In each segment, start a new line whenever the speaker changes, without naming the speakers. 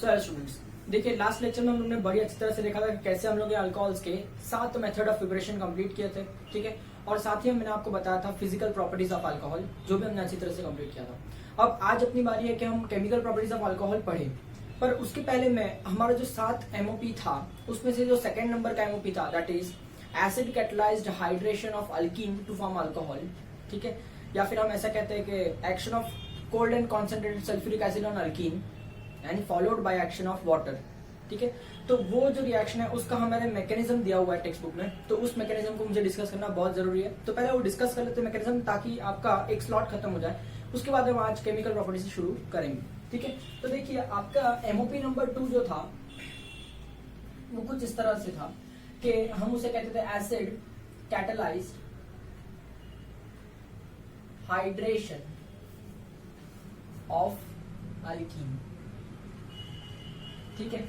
So students, देखिए last lecture में हम लोग ने बड़ी अच्छी तरह से देखा था कि कैसे हम लोग अल्कोहल्स के 7 मेथड ऑफ प्रिपरेशन कंप्लीट किए थे, ठीक है। और साथ ही मैंने आपको बताया था फिजिकल प्रॉपर्टीज ऑफ अल्कोहल, जो भी हमने अच्छी तरह से कंप्लीट किया था। अब आज अपनी बारी है कि हम केमिकल प्रॉपर्टीज ऑफ अल्कोहल पढ़े, पर उसके पहले मैं हमारा जो 7 MOP था उसमें से जो सेकंड नंबर का MOP था, that is acid catalysed hydration of alkene to form alcohol, ठीक है। या फिर हम ऐसा कहते हैं कि action of cold and concentrated sulphuric acid on alkene and followed by action of water, ठीक है। तो वो जो रिएक्शन है उसका हमारे मैकेनिज्म दिया हुआ है टेक्स्ट बुक में, तो उस मैकेनिज्म को मुझे डिस्कस करना बहुत जरूरी है। तो पहले वो डिस्कस कर लेते हैं मैकेनिज्म, ताकि आपका एक स्लॉट खत्म हो जाए। उसके बाद हम आज केमिकल प्रॉपर्टी से शुरू करेंगे, ठीक है। तो देखिए आपका MOP नंबर 2 जो था वो कुछ इस तरह से था कि हम उसे कहते थे acid catalysed hydration of alkyne, ठीक है।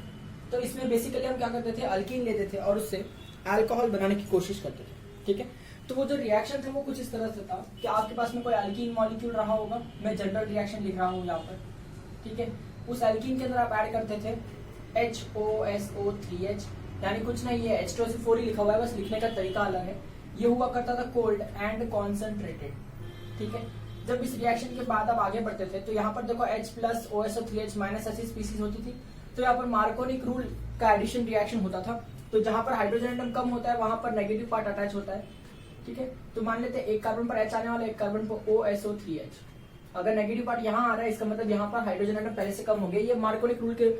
तो इसमें बेसिकली हम क्या करते थे, अल्कीन लेते थे और उससे अल्कोहल बनाने की कोशिश करते थे, ठीक है। तो वो जो रिएक्शन था वो कुछ इस तरह से था कि आपके पास में कोई अल्कीन मॉलिक्यूल रहा होगा, मैं जनरल रिएक्शन लिख रहा हूँ यहाँ पर, ठीक है। उस अल्कीन के अंदर आप ऐड करते थे HOSO3H, यानी कुछ नहीं है H2SO4 ही लिखा हुआ है, बस लिखने का तरीका अलग है। ये हुआ करता था कोल्ड एंड कॉन्सेंट्रेटेड, ठीक है। जब इस रिएक्शन के बाद आप आगे बढ़ते थे तो यहाँ पर देखो H+OSO3H- ऐसी स्पीसीज होती थी। तो यहाँ पर मार्कोनिक रूल का एडिशन रिएक्शन होता था। तो जहां पर हाइड्रोजन एटम कम होता है वहां पर नेगेटिव पार्ट अटैच होता है, ठीक है। तो मान लेते हैं एक कार्बन पर H आने वाला, एक कार्बन पर OSO3H। अगर नेगेटिव पार्ट यहाँ आ रहा है इसका मतलब यहाँ पर हाइड्रोजन एटम पहले से कम हो गया। ये मार्कोनिक रूल के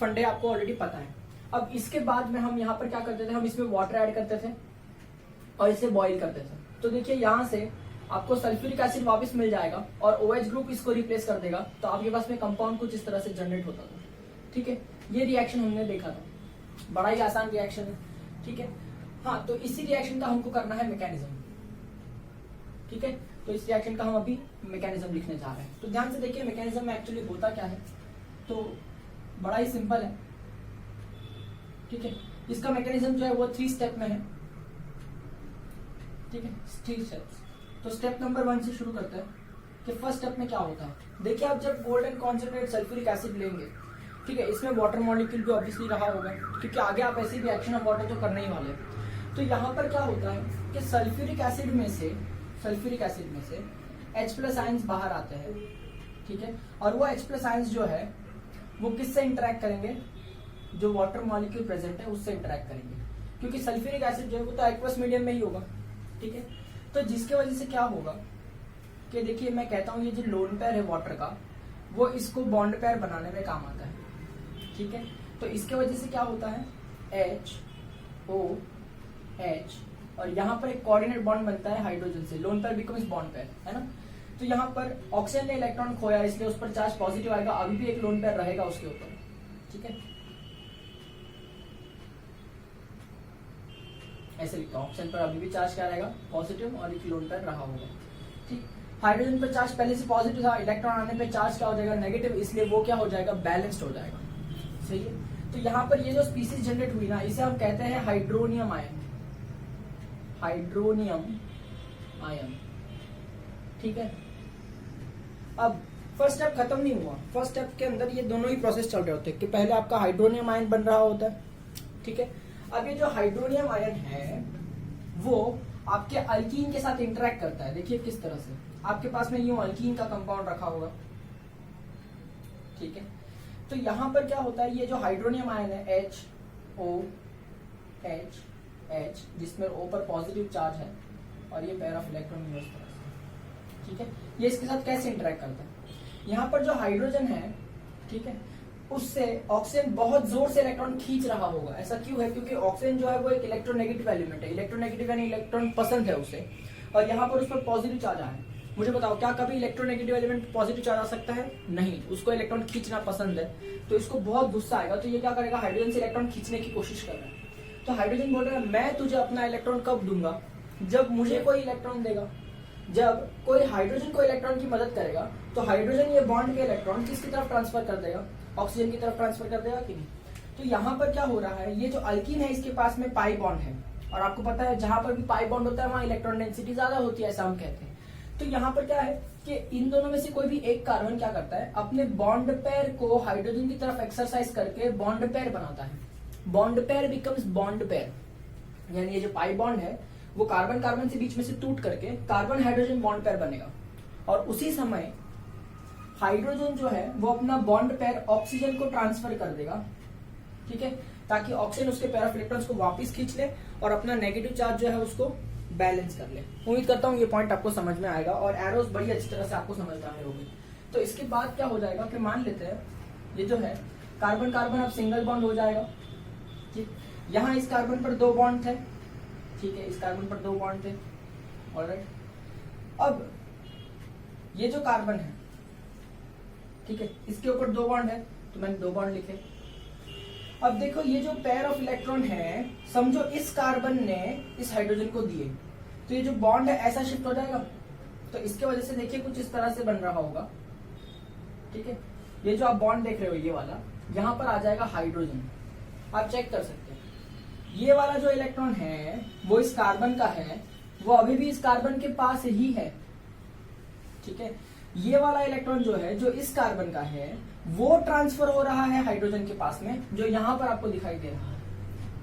फंडे आपको ऑलरेडी पता है। अब इसके बाद में हम यहाँ पर क्या करते थे, हम इसमें वाटर ऐड करते थे और इसे बॉइल करते थे। तो देखिए यहाँ से आपको सल्फ्यूरिक एसिड वापस मिल जाएगा और OH ग्रुप इसको रिप्लेस कर देगा। तो आपके पास में कंपाउंड कुछ इस तरह से जनरेट होता था, ठीक है। ये रिएक्शन हमने देखा था, बड़ा ही आसान रिएक्शन है, ठीक है। हाँ, तो इसी रिएक्शन का हमको करना है मैकेनिज्म, ठीक है। तो इस रिएक्शन का हम अभी मैकेनिज्म लिखने जा रहे हैं। तो ध्यान से देखिए मैकेनिज्म में एक्चुअली होता क्या है, तो बड़ा ही सिंपल है, ठीक है। इसका मैकेनिज्म जो है वो 3 स्टेप में है, ठीक है, 3 स्टेप्स। तो स्टेप नंबर 1 से शुरू करते हैं कि फर्स्ट स्टेप में क्या होता है। देखिए आप जब gold and concentrate sulphuric acid लेंगे, ठीक है, इसमें वाटर मॉलिक्यूल भी ऑब्वियसली रहा होगा, क्योंकि आगे आप ऐसी रिएक्शन ऑफ वाटर तो करने ही वाले हैं। तो यहाँ पर क्या होता है कि सल्फ्यूरिक एसिड में से H+ आयंस बाहर आते हैं, ठीक है। और वो H+ आयंस जो है वो किससे इंटरेक्ट करेंगे, जो वाटर मॉलिक्यूल प्रेजेंट है उससे इंटरेक्ट करेंगे, क्योंकि सल्फ्यूरिक एसिड जो है वो तो एक्वस मीडियम में ही होगा, ठीक है। तो जिसके वजह से क्या होगा कि देखिए मैं कहता हूँ ये जो लोन पेयर है वाटर का, वो इसको बॉन्ड पेयर बनाने में काम आता है, ठीक है। तो इसके वजह से क्या होता है HOH, और यहाँ पर एक कोऑर्डिनेट बॉन्ड बनता है हाइड्रोजन से, lone pair becomes bond pair, है ना। तो यहाँ पर ऑक्सीजन ने इलेक्ट्रॉन खोया इसलिए उस पर चार्ज पॉजिटिव आएगा, अभी भी एक लोन पेयर रहेगा उसके ऊपर, ठीक है। ऐसे लिखता हूँ, ऑक्सीजन पर अभी भी चार्ज क्या रहेगा, पॉजिटिव, और एक लोन पेयर रहा होगा, ठीक। हाइड्रोजन पर चार्ज पहले से पॉजिटिव था, इलेक्ट्रॉन आने पे चार्ज क्या हो जाएगा, नेगेटिव, इसलिए वो क्या हो जाएगा, बैलेंस्ड हो जाएगा, सही है। तो यहाँ पर ये जो स्पीसीज जनरेट हुई ना, इसे हम कहते हैं हाइड्रोनियम आयन, ठीक है। अब फर्स्ट स्टेप खत्म नहीं हुआ, फर्स्ट स्टेप के अंदर ये दोनों ही प्रोसेस चल रहे होते हैं कि पहले आपका हाइड्रोनियम आयन बन रहा होता है, ठीक है। अब ये जो हाइड्रोनियम आयन है वो आपके अल्कीन के साथ इंटरेक्ट करता है। देखिए किस तरह से, आपके पास में यूं अल्कीन का कंपाउंड रखा होगा, ठीक है। तो यहां पर क्या होता है, ये जो हाइड्रोनियम आयन है HOH, जिसमें O पर पॉजिटिव चार्ज है और ये पेयर ऑफ इलेक्ट्रॉन है इस तरह से, ठीक है। ये इसके साथ कैसे इंटरेक्ट करता है, यहाँ पर जो हाइड्रोजन है, ठीक है, उससे ऑक्सीजन बहुत जोर से इलेक्ट्रॉन खींच रहा होगा। ऐसा क्यों है, क्योंकि ऑक्सीजन जो है वो एक इलेक्ट्रोनेगेटिव एलिमेंट है, इलेक्ट्रोनेगेटिव यानी इलेक्ट्रॉन पसंद है उसे, और यहाँ पर उस पर पॉजिटिव चार्ज आया है। मुझे बताओ क्या कभी इलेक्ट्रोनेगेटिव एलिमेंट पॉजिटिव चार्ज आ सकता है, नहीं, उसको इलेक्ट्रॉन खींचना पसंद है, तो इसको बहुत गुस्सा आएगा। तो ये क्या करेगा, हाइड्रोजन से इलेक्ट्रॉन खींचने की कोशिश कर रहा है। तो हाइड्रोजन बोल रहा है मैं तुझे अपना इलेक्ट्रॉन कब दूंगा, जब मुझे कोई इलेक्ट्रॉन देगा। जब कोई हाइड्रोजन को इलेक्ट्रॉन की मदद करेगा तो हाइड्रोजन ये बॉन्ड के इलेक्ट्रॉन किसकी तरफ ट्रांसफर कर देगा, ऑक्सीजन की तरफ ट्रांसफर कर देगा कि नहीं। तो यहाँ पर क्या हो रहा है, ये जो अल्कीन है इसके पास में पाई बॉन्ड है, और आपको पता है जहां पर भी पाई बॉन्ड होता है वहां इलेक्ट्रॉन डेंसिटी ज्यादा होती है, ऐसा हम कहते हैं। तो यहाँ पर क्या है कि इन दोनों में से कोई भी एक कार्बन क्या करता है, अपने बॉन्ड पेयर को हाइड्रोजन की तरफ एक्सरसाइज करके बॉन्ड पेयर बनाता है। Bond pair becomes bond pair, यानी ये जो पाई बॉन्ड है वो कार्बन कार्बन से बीच में से टूट करके कार्बन हाइड्रोजन बॉन्ड पेयर बनेगा, और उसी समय हाइड्रोजन जो है वो अपना बॉन्ड पेयर ऑक्सीजन को ट्रांसफर कर देगा, ठीक है, ताकि ऑक्सीजन उसके पेयर ऑफ इलेक्ट्रॉन्स को वापस खींच ले और अपना नेगेटिव चार्ज जो है उसको बैलेंस कर ले। उम्मीद करता हूँ ये पॉइंट आपको समझ में आएगा और एरोस बड़ी अच्छी तरह से आपको समझ में आने होगी। तो इसके बाद क्या हो जाएगा कि मान लेते हैं ये जो है कार्बन कार्बन अब सिंगल बॉन्ड हो जाएगा, ठीक। यहाँ इस कार्बन पर 2 बॉन्ड थे, ठीक है, इस कार्बन पर 2 बॉन्ड थे, ऑलराइट। अब ये जो कार्बन है, ठीक है, इसके ऊपर 2 बॉन्ड है, तो मैंने 2 बॉन्ड लिखे। अब देखो ये जो पेयर ऑफ इलेक्ट्रॉन है, समझो इस कार्बन ने इस हाइड्रोजन को दिए, तो ये जो बॉन्ड है ऐसा शिफ्ट हो जाएगा, तो इसके वजह से देखिए कुछ इस तरह से बन रहा होगा, ठीक है। ये जो आप बॉन्ड देख रहे हो ये वाला, यहां पर आ जाएगा हाइड्रोजन, आप चेक कर सकते हैं। ये वाला जो इलेक्ट्रॉन है वो इस कार्बन का है, वो अभी भी इस कार्बन के पास ही है, ठीक है। ये वाला इलेक्ट्रॉन जो है जो इस कार्बन का है वो ट्रांसफर हो रहा है हाइड्रोजन के पास में, जो यहां पर आपको दिखाई दे रहा है,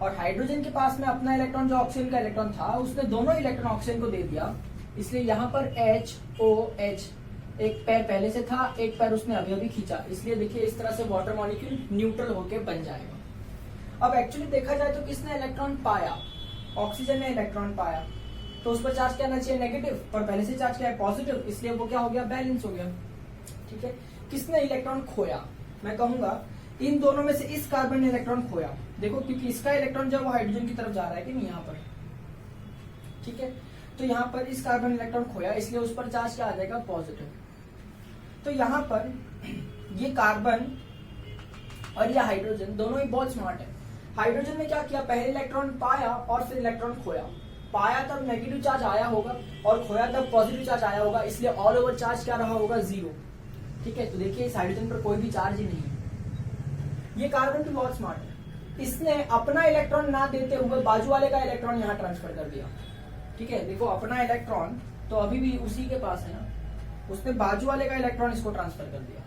और हाइड्रोजन के पास में अपना इलेक्ट्रॉन जो ऑक्सीजन का इलेक्ट्रॉन था उसने दोनों इलेक्ट्रॉन ऑक्सीजन को दे दिया, इसलिए यहाँ पर HOH एक पैर पहले से था, एक पैर उसने अभी अभी खींचा, इसलिए देखिए इस तरह से वाटर मॉलिक्यूल न्यूट्रल होकर बन जाएगा। अब एक्चुअली देखा जाए तो किसने इलेक्ट्रॉन पाया, ऑक्सीजन ने इलेक्ट्रॉन पाया, तो उस पर चार्ज क्या आना चाहिए, नेगेटिव, पर पहले से चार्ज क्या है, पॉजिटिव, इसलिए वो क्या हो गया, बैलेंस हो गया, ठीक है। किसने इलेक्ट्रॉन खोया, मैं कहूंगा इन दोनों में से इस कार्बन ने इलेक्ट्रॉन खोया, देखो क्योंकि इसका इलेक्ट्रॉन जो है वो हाइड्रोजन की तरफ जा रहा है कि नहीं यहाँ पर, ठीक है, तो यहाँ पर इस कार्बन इलेक्ट्रॉन खोया, इसलिए उस पर चार्ज क्या आ जाएगा, पॉजिटिव। तो यहाँ पर ये कार्बन और ये हाइड्रोजन दोनों ही बहुत स्मार्ट है। हाइड्रोजन ने क्या किया, पहले इलेक्ट्रॉन पाया और फिर इलेक्ट्रॉन खोया, पाया तब नेगेटिव चार्ज आया होगा और खोया तब पॉजिटिव चार्ज आया होगा, इसलिए ऑल ओवर चार्ज क्या रहा होगा, 0, ठीक है। तो देखिए इस हाइड्रोजन पर कोई भी चार्ज ही नहीं है। ये कार्बन भी बहुत स्मार्ट है, इसने अपना इलेक्ट्रॉन ना देते हुए बाजू वाले का इलेक्ट्रॉन यहाँ ट्रांसफर कर दिया, ठीक है। देखो अपना इलेक्ट्रॉन तो अभी भी उसी के पास है ना, उसने बाजू वाले का इलेक्ट्रॉन इसको ट्रांसफर कर दिया,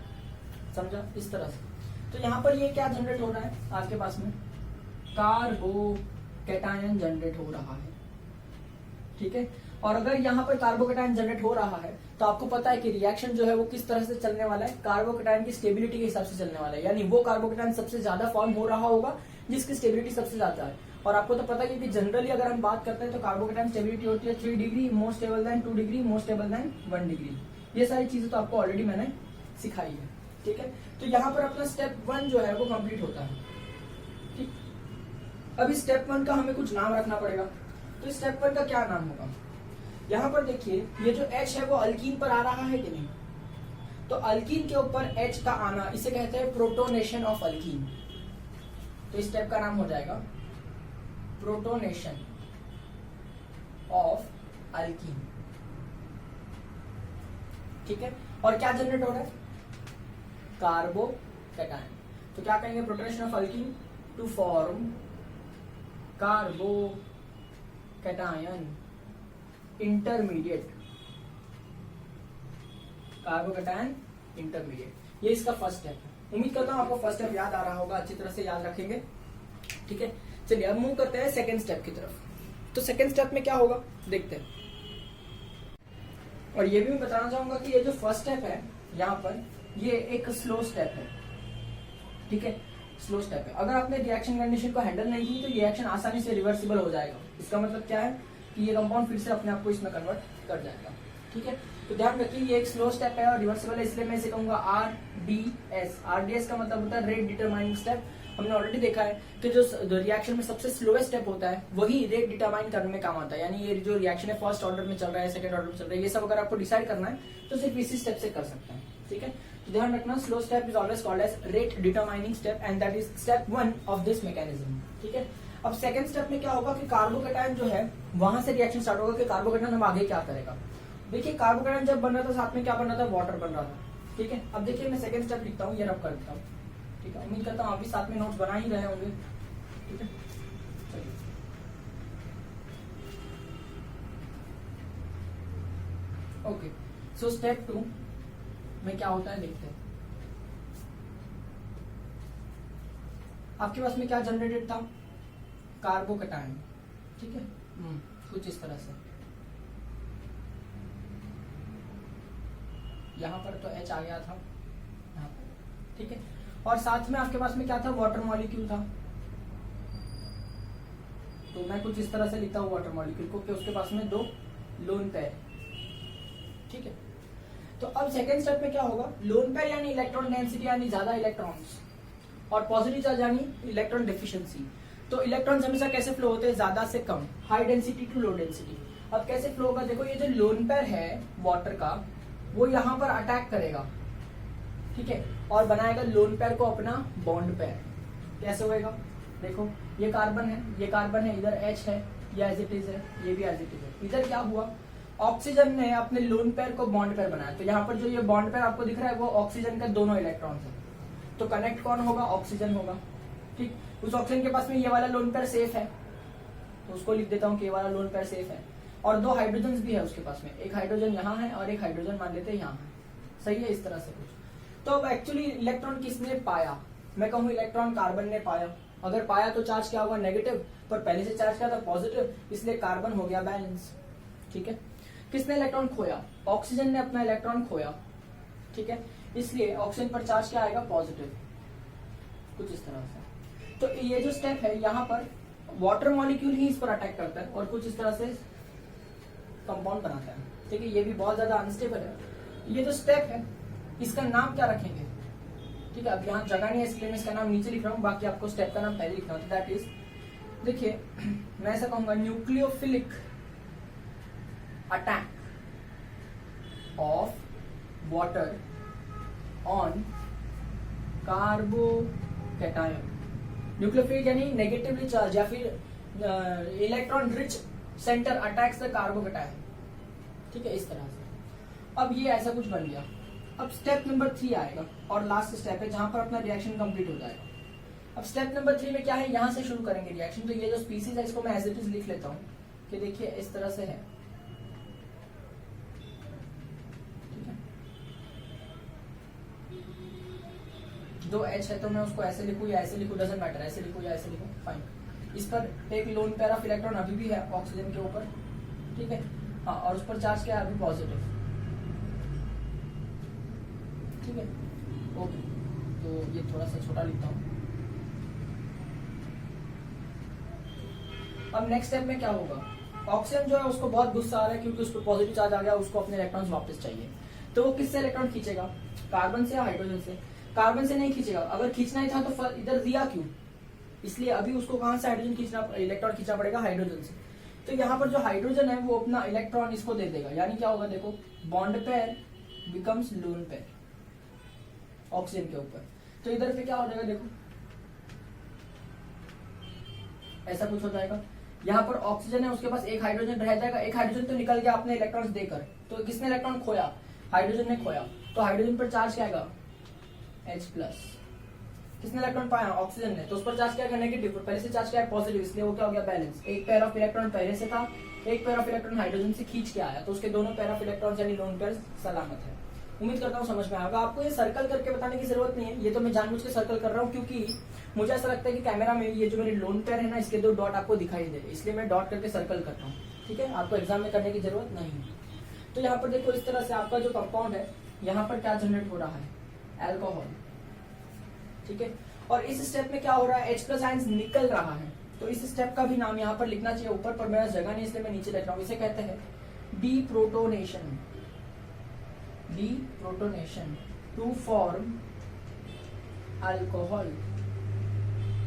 समझा, इस तरह से। तो यहाँ पर ये क्या जनरेट हो रहा है आपके पास में, कार्बोकैटायन जनरेट हो रहा है, ठीक है। और अगर यहाँ पर कार्बोकैटायन जनरेट हो रहा है तो आपको पता है कि रिएक्शन जो है वो किस तरह से चलने वाला है, कार्बोकैटायन की स्टेबिलिटी के हिसाब से चलने वाला है, यानी वो कार्बोकैटायन सबसे ज्यादा फॉर्म हो रहा होगा जिसकी स्टेबिलिटी सबसे ज्यादा है। और आपको तो पता है कि जनरली अगर हम बात करते हैं तो कार्बोकैटायन स्टेबिलिटी होती है 3 degree, more stable then 2 degree, more stable then 1 degree. ये सारी चीजें तो आपको ऑलरेडी मैंने सिखाई है, ठीक है। तो यहाँ पर अपना स्टेप 1 जो है वो कंप्लीट होता है, ठीक। अब इस स्टेप 1 का हमें कुछ नाम रखना पड़ेगा, तो इस स्टेप 1 का क्या नाम होगा, यहाँ पर देखिए ये जो H है वो अल्कीन पर आ रहा है कि नहीं, तो अल्कीन के ऊपर H का आना इसे कहते हैं प्रोटोनेशन ऑफ अल्कीन, तो इस स्टेप का नाम हो जाएगा प्रोटोनेशन ऑफ अल्कीन, ठीक है। और क्या जनरेट हो रहा है, कार्बोकैटायन, तो क्या कहेंगे, protonation of alkene to form carbocation intermediate, carbocation intermediate, ये इसका फर्स्ट स्टेप है। उम्मीद करता हूं आपको फर्स्ट स्टेप याद आ रहा होगा, अच्छी तरह से याद रखेंगे, ठीक है। चलिए अब मूव करते हैं सेकंड स्टेप की तरफ। तो सेकंड स्टेप में क्या होगा देखते हैं, और ये भी मैं बताना चाहूंगा कि ये जो फर्स्ट स्टेप है यहाँ पर ये एक स्लो स्टेप है, ठीक है, स्लो स्टेप है। अगर आपने रिएक्शन कंडीशन को हैंडल नहीं की तो रिएक्शन आसानी से रिवर्सिबल हो जाएगा, इसका मतलब क्या है कि ये कंपाउंड फिर से अपने आप को इसमें कन्वर्ट कर जाएगा, ठीक है। तो ध्यान रखिए ये एक स्लो स्टेप है और रिवर्सिबल है, इसलिए मैं इसे कहूंगा RDS। RDS का मतलब होता है रेट डिटरमाइनिंग स्टेप। हमने ऑलरेडी देखा है कि जो रिएक्शन में सबसे स्लोएस्ट स्टेप होता है वही रेट डिटरमाइन करने में काम आता है, यानी ये जो रिएक्शन है फर्स्ट ऑर्डर में चल रहा है, सेकंड ऑर्डर में चल रहा है, ये सब अगर आपको डिसाइड करना है तो सिर्फ इसी स्टेप से कर सकते हैं, ठीक है। तो ध्यान रखना slow step is always called as rate determining step and that is step 1 of this mechanism, ठीक है। अब सेकंड स्टेप में क्या होगा कि कार्बोकैटायन जो है वहां से रिएक्शन स्टार्ट होगा कि कार्बोकैटायन हम आगे क्या करेगा। देखिए कार्बोकैटायन जब बन रहा था साथ में क्या बन रहा था, वाटर बन रहा था, ठीक है। अब देखिए मैं सेकंड स्टेप लिखता हूँ, ये रब कर देता हूँ, ठीक है। उम्मीद करता हूँ आप भी साथ में नोट्स बना ही रहे होंगे, ठीक है। चलिए ओके, सो स्टेप 2 में क्या होता है देखते हैं। आपके पास में क्या जनरेटेड था, कार्बोकैटायन, ठीक है, कुछ इस तरह से। यहां पर तो H आ गया था यहाँ पर, ठीक है, और साथ में आपके पास में क्या था, वाटर मॉलिक्यूल था। तो मैं कुछ इस तरह से लिखता हूँ वाटर मॉलिक्यूल को कि उसके पास में 2 लोन पेयर, ठीक है। तो अब सेकेंड स्टेप में क्या होगा, लोन पेयर यानी इलेक्ट्रॉन डेंसिटी यानी ज्यादा इलेक्ट्रॉन्स, और पॉजिटिव चार्ज यानी इलेक्ट्रॉन डेफिशिएंसी। तो इलेक्ट्रॉन्स हमेशा कैसे फ्लो होते हैं, ज्यादा से कम, high density to low density. अब कैसे फ्लो होगा, देखो ये जो लोन पेयर है वाटर का, वो यहाँ पर अटैक करेगा, ठीक है, और बनाएगा लोन पेयर को अपना बॉन्ड पेयर। कैसे होएगा, देखो ये कार्बन है, ये कार्बन है, इधर H है, ये एज इट इज है, ये भी एज इट इज है। इधर क्या हुआ, ऑक्सीजन ने अपने लोन पेयर को बॉन्ड पेयर बनाया। तो यहाँ पर जो ये बॉन्ड पेयर आपको दिख रहा है वो ऑक्सीजन का दोनों इलेक्ट्रॉन है। तो कनेक्ट कौन होगा, ऑक्सीजन होगा, ठीक। उस ऑक्सीजन के पास में ये वाला लोन पेयर सेफ है, तो उसको लिख देता हूँ कि ये वाला लोन पेयर सेफ है। और 2 हाइड्रोजन भी है उसके पास में, एक हाइड्रोजन यहाँ है और एक हाइड्रोजन मान लेते हैं यहाँ है, सही है, इस तरह से कुछ। तो अब एक्चुअली इलेक्ट्रॉन किसने पाया, मैं कहूँ इलेक्ट्रॉन कार्बन ने पाया। अगर पाया तो चार्ज क्या होगा, नेगेटिव, पर पहले से चार्ज क्या था, पॉजिटिव, इसलिए कार्बन हो गया बैलेंस, ठीक है। किसने इलेक्ट्रॉन खोया, ऑक्सीजन ने अपना इलेक्ट्रॉन खोया, ठीक है, इसलिए ऑक्सीजन पर चार्ज क्या आएगा, पॉजिटिव, कुछ इस तरह से। तो ये जो स्टेप है यहाँ पर वाटर मॉलिक्यूल ही इस पर अटैक करता है और कुछ इस तरह से कंपाउंड बनाता है, ठीक है। ये भी बहुत ज्यादा अनस्टेबल है। ये जो स्टेप है इसका नाम क्या रखेंगे, ठीक है, अब यहाँ जगह नहीं है इसलिए मैं इसका नाम नीचे लिख रहा हूँ, बाकी आपको स्टेप का नाम पहले लिखना होता है। दैट इज, देखिए मैं ऐसा कहूंगा, nucleophilic attack of water on carbocation. Nucleophilic यानी नेगेटिवली चार्ज या फिर electron rich centre attacks the carbocation, ठीक है, इस तरह से। अब ये ऐसा कुछ बन गया। अब स्टेप नंबर 3 आएगा और लास्ट स्टेप है जहां पर अपना रिएक्शन कंप्लीट हो जाएगा। अब स्टेप नंबर 3 में क्या है, यहां से शुरू करेंगे रिएक्शन। तो ये जो स्पीसीज है इसको मैं एज इट इज लिख लेता हूं कि देखिए इस तरह से है, ठीक है। 2 H है तो मैं उसको ऐसे लिखूं या ऐसे लिखूं, डजंट मैटर, ऐसे लिखूं या ऐसे लिखूं, फाइन। इस पर एक लोन पेयर ऑफ इलेक्ट्रॉन अभी भी है ऑक्सीजन के ऊपर, ठीक है, हाँ, और उस पर चार्ज क्या है, अभी पॉजिटिव, ठीक है, ओके। तो ये थोड़ा सा छोटा लिखता हूं। अब नेक्स्ट स्टेप में क्या होगा, ऑक्सीजन जो है उसको बहुत गुस्सा आ रहा है क्योंकि उस पर पॉजिटिव चार्ज आ गया, उसको अपने इलेक्ट्रॉन्स वापस चाहिए। तो वो किससे इलेक्ट्रॉन खींचेगा, कार्बन से या हाइड्रोजन से, कार्बन से नहीं खींचेगा। अगर खींचना ही था तो इधर दिया क्यों, इसलिए अभी उसको कहां से हाइड्रोजन खींचना, इलेक्ट्रॉन खींचना पड़ेगा हाइड्रोजन से। तो यहाँ पर जो हाइड्रोजन है वो अपना इलेक्ट्रॉन इसको दे देगा, यानी क्या होगा, देखो bond pair becomes lone pair oxygen के ऊपर। तो इधर पे क्या हो जाएगा, देखो ऐसा कुछ हो जाएगा। यहाँ पर ऑक्सीजन है उसके पास एक हाइड्रोजन रह जाएगा, एक हाइड्रोजन तो निकल गया अपने इलेक्ट्रॉन्स देकर। तो किसने इलेक्ट्रॉन खोया, हाइड्रोजन ने खोया। तो हाइड्रोजन पर चार्ज क्या आएगा, H+। किसने इलेक्ट्रॉन पाया, ऑक्सीजन ने, तो उस पर चार्ज क्या आएगा, नेगेटिव, पर पहले से चार्ज क्या है, पॉजिटिव, इसलिए वो क्या हो गया, बैलेंस। एक पेयर ऑफ इलेक्ट्रॉन पहले से था, एक पेयर ऑफ इलेक्ट्रॉन हाइड्रोजन से खींच के आया, तो उसके दोनों पेयर ऑफ इलेक्ट्रॉन यानी लोन पेयर सलामत है। उम्मीद करता हूँ समझ में आएगा। आपको ये सर्कल करके बताने की जरूरत नहीं है, ये तो मैं जानबूझ के सर्कल कर रहा हूँ क्योंकि मुझे ऐसा लगता है कि कैमरा में ये जो मेरे लोन पेयर है ना, इसके 2 डॉट आपको दिखाई दे, इसलिए मैं डॉट करके सर्कल करता हूँ, ठीक है। आपको एग्जाम में करने की जरूरत नहीं है। तो यहाँ पर देखो इस तरह से आपका जो कंपाउंड है, यहाँ पर क्या जनरेट हो रहा है, अल्कोहल, ठीक है। और इस स्टेप में क्या हो रहा है, H+ आयंस निकल रहा है। तो इस स्टेप का भी नाम यहाँ पर लिखना चाहिए ऊपर, पर मेरा जगह नहीं इसलिए मैं नीचे लिख रहा हूँ। इसे कहते हैं deprotonation, deprotonation to form alcohol,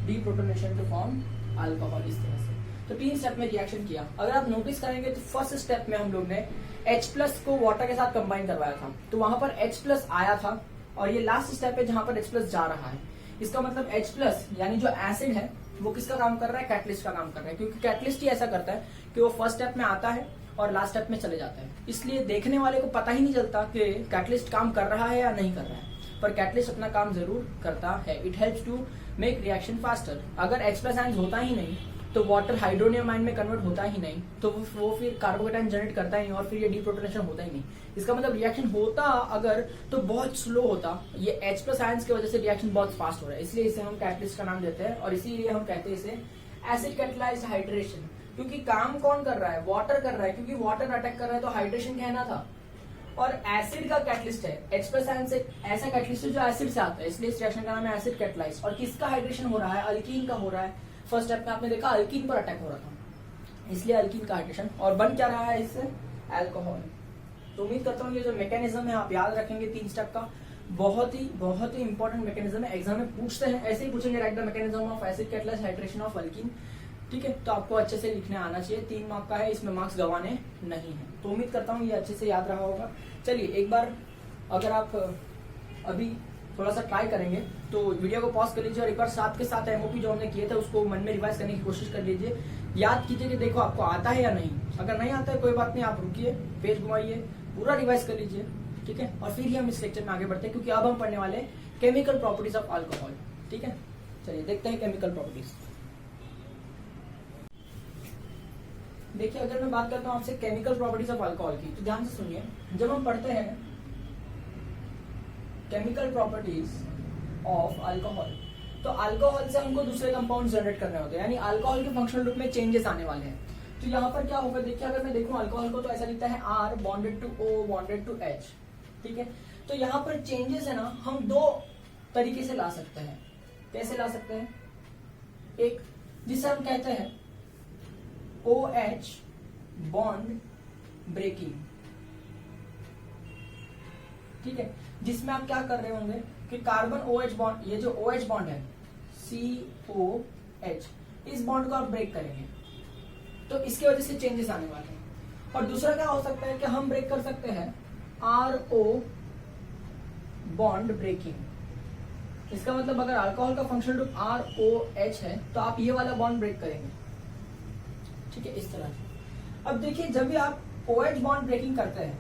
deprotonation to form alcohol, इस तरह से। तो 3 स्टेप में रिएक्शन किया। अगर आप नोटिस करेंगे तो फर्स्ट स्टेप में हम लोग ने H+ को वाटर के साथ कंबाइन करवाया था, तो वहां पर H+ आया था, और ये लास्ट स्टेप है जहां पर H+ जा रहा है। इसका मतलब H+ यानी जो एसिड है वो किसका काम कर रहा है, कैटलिस्ट का काम कर रहा है, क्योंकि कैटलिस्ट ही ऐसा करता है कि वो फर्स्ट स्टेप में आता है और लास्ट स्टेप में चले जाता है। इसलिए देखने वाले को पता ही नहीं चलता कि कैटलिस्ट काम कर रहा है या नहीं कर रहा है, पर कैटलिस्ट अपना काम जरूर करता है। It helps to make reaction faster. अगर H+ आयंस होता ही नहीं तो वाटर हाइड्रोनियम आयन में कन्वर्ट होता ही नहीं, तो वो फिर कार्बोकेटायन जनरेट करता ही नहीं और फिर ये डीप्रोटोनेशन होता ही नहीं। इसका मतलब रिएक्शन होता अगर तो बहुत स्लो होता, ये H+ आयंस की वजह से रिएक्शन बहुत फास्ट हो रहा है, इसलिए इसे हम कैटलिस्ट का नाम देते हैं और इसीलिए हम कहते हैं इसे एसिड कैटलाइज्ड हाइड्रेशन। क्योंकि काम कौन कर रहा है, वाटर कर रहा है, क्योंकि वाटर अटैक कर रहा है तो हाइड्रेशन कहना था। और एसिड का कैटलिस्ट है, H+ आयन से ऐसा कैटलिस्ट है जो एसिड से आता है, इसलिए इस रिएक्शन का नाम है एसिड कैटलाइज्ड। और किसका हाइड्रेशन हो रहा है, अल्कीन का हो रहा है। फर्स्ट स्टेप में आपने देखा अल्कीन पर अटैक हो रहा था, इसलिए अल्कीन का हाइड्रेशन। और बन क्या रहा है इससे, अल्कोहल। तो उम्मीद करता हूँ ये जो मैकेनिज्म है आप याद रखेंगे 3 स्टेप का, बहुत ही इंपॉर्टेंट मैकेनिज्म है, एग्जाम में पूछते हैं, ऐसे ही पूछेंगे, right the mechanism of acid catalysed hydration of alkyne. ठीक है, तो आपको अच्छे से लिखने आना चाहिए, 3 मार्क का है, इसमें मार्क्स गंवाने नहीं है। तो उम्मीद करता हूँ ये अच्छे से याद रहा होगा। चलिए एक बार अगर आप अभी थोड़ा सा ट्राई करेंगे तो वीडियो को पॉज कर लीजिए और एक बार साथ के साथ एमओपी जो हमने किए थे उसको मन में रिवाइज करने की कोशिश कर लीजिए, याद कीजिए कि देखो आपको आता है या नहीं। अगर नहीं आता है कोई बात नहीं, आप रुकिए, पेज घुमाइए, पूरा रिवाइज कर लीजिए, ठीक है। और फिर ही हम इस लेक्चर में आगे बढ़ते हैं, क्योंकि अब हम पढ़ने वाले केमिकल प्रॉपर्टीज ऑफ अल्कोहल। ठीक है, चलिए देखते हैं केमिकल प्रॉपर्टीज। देखिए अगर मैं बात करता हूँ आपसे केमिकल प्रॉपर्टीज ऑफ अल्कोहल की, तो ध्यान से सुनिए। जब हम पढ़ते हैं केमिकल प्रॉपर्टीज ऑफ अल्कोहल, तो अल्कोहल से हमको दूसरे कंपाउंड जनरेट करने होते हैं, यानी अल्कोहल के फंक्शनल ग्रुप में चेंजेस आने वाले हैं। तो यहाँ पर क्या होगा, देखिए अगर मैं देखूं अल्कोहल को तो ऐसा लिखता है R bonded to O bonded to H। ठीक है, तो यहाँ पर चेंजेस है ना, हम 2 तरीके से ला सकते हैं। कैसे ला सकते हैं, एक जिसे हम कहते हैं OH बॉन्ड ब्रेकिंग। ठीक है, जिसमें आप क्या कर रहे होंगे कि कार्बन OH बॉन्ड, ये जो OH बॉन्ड है COH, इस बॉन्ड को आप ब्रेक करेंगे, तो इसकी वजह से चेंजेस आने वाले हैं। और दूसरा क्या हो सकता है कि हम ब्रेक कर सकते हैं RO बॉन्ड ब्रेकिंग। इसका मतलब अगर अल्कोहल का फंक्शनल ग्रुप ROH है तो आप ये वाला बॉन्ड ब्रेक करेंगे। ठीक है, इस तरह से। अब देखिए जब भी आप OH बॉन्ड ब्रेकिंग करते हैं,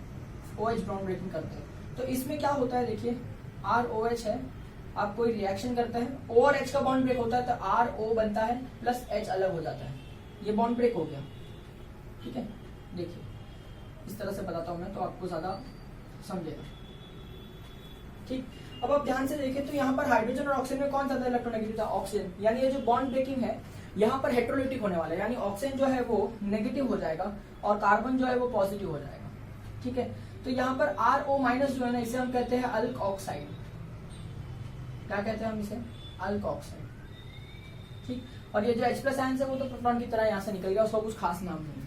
OH बॉन्ड ब्रेकिंग करते हैं, तो इसमें क्या होता है, देखिए ROH है, आप कोई रिएक्शन करते हैं, O और H का बॉन्ड ब्रेक होता है तो RO बनता है प्लस H अलग हो जाता है, ये बॉन्ड ब्रेक हो गया। ठीक है, देखिए इस तरह से बताता हूं मैं तो आपको ज्यादा समझेगा। ठीक, अब आप ध्यान से देखें तो यहाँ पर हाइड्रोजन और ऑक्सीजन में कौन ज्यादा इलेक्ट्रोनेगेटिव था, ऑक्सीजन। यानी ये जो बॉन्ड ब्रेकिंग है यहाँ पर हेट्रोलिटिक होने वाला है, यानी ऑक्सीजन जो है वो नेगेटिव हो जाएगा और कार्बन जो है वो पॉजिटिव हो जाएगा। ठीक है, तो यहाँ पर RO माइनस जो है ना, इसे हम कहते हैं अल्क ऑक्साइड। क्या कहते हैं हम इसे, अल्क ऑक्साइड। ठीक, और ये जो H+ आयन है वो तो प्रोटॉन की तरह यहाँ से निकल गया, उसका कुछ खास नाम नहीं है।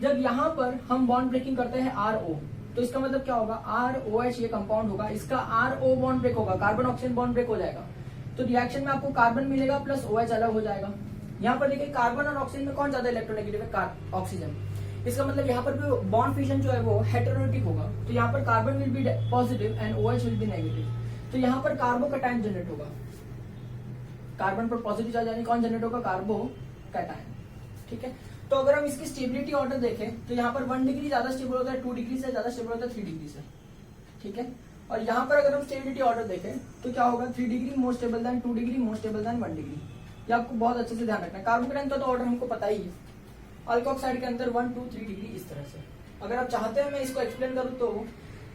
जब यहाँ पर हम बॉन्ड ब्रेकिंग करते हैं RO, तो इसका मतलब क्या होगा, ROH ये कंपाउंड होगा, इसका RO बॉन्ड ब्रेक होगा, कार्बन ऑक्सीजन बॉन्ड ब्रेक हो जाएगा, तो रिएक्शन में आपको कार्बन मिलेगा प्लस OH अलग हो जाएगा। यहाँ पर देखिए कार्बन और ऑक्सीजन में कौन ज्यादा इलेक्ट्रोनेगेटिव है, ऑक्सीजन। इसका मतलब यहाँ पर भी बॉन्ड फ्यूजन जो है वो हेटेरोटिक होगा, तो यहाँ पर carbon will be positive and OH will be negative, तो यहाँ पर कार्बोकैटायन जनरेट होगा। कार्बन पर पॉजिटिव चार्ज यानी कौन जनरेट होगा, कार्बोकैटायन। ठीक है, तो अगर हम इसकी स्टेबिलिटी ऑर्डर देखें तो यहाँ पर 1 डिग्री ज्यादा स्टेबल होता है, 2 डिग्री से ज्यादा स्टेबल होता है 3 डिग्री से। ठीक है, और यहाँ पर अगर हम स्टेबिलिटी ऑर्डर देखें तो क्या होगा, 3 degree more stable then 2 degree, more stable then 1 degree. ये आपको बहुत अच्छे से ध्यान रखना है। कार्बोकैटायन का तो ऑर्डर हमको पता ही है, अल्कोक्साइड के अंदर 1 2 3 डिग्री इस तरह से। अगर आप चाहते हैं मैं इसको एक्सप्लेन करूं तो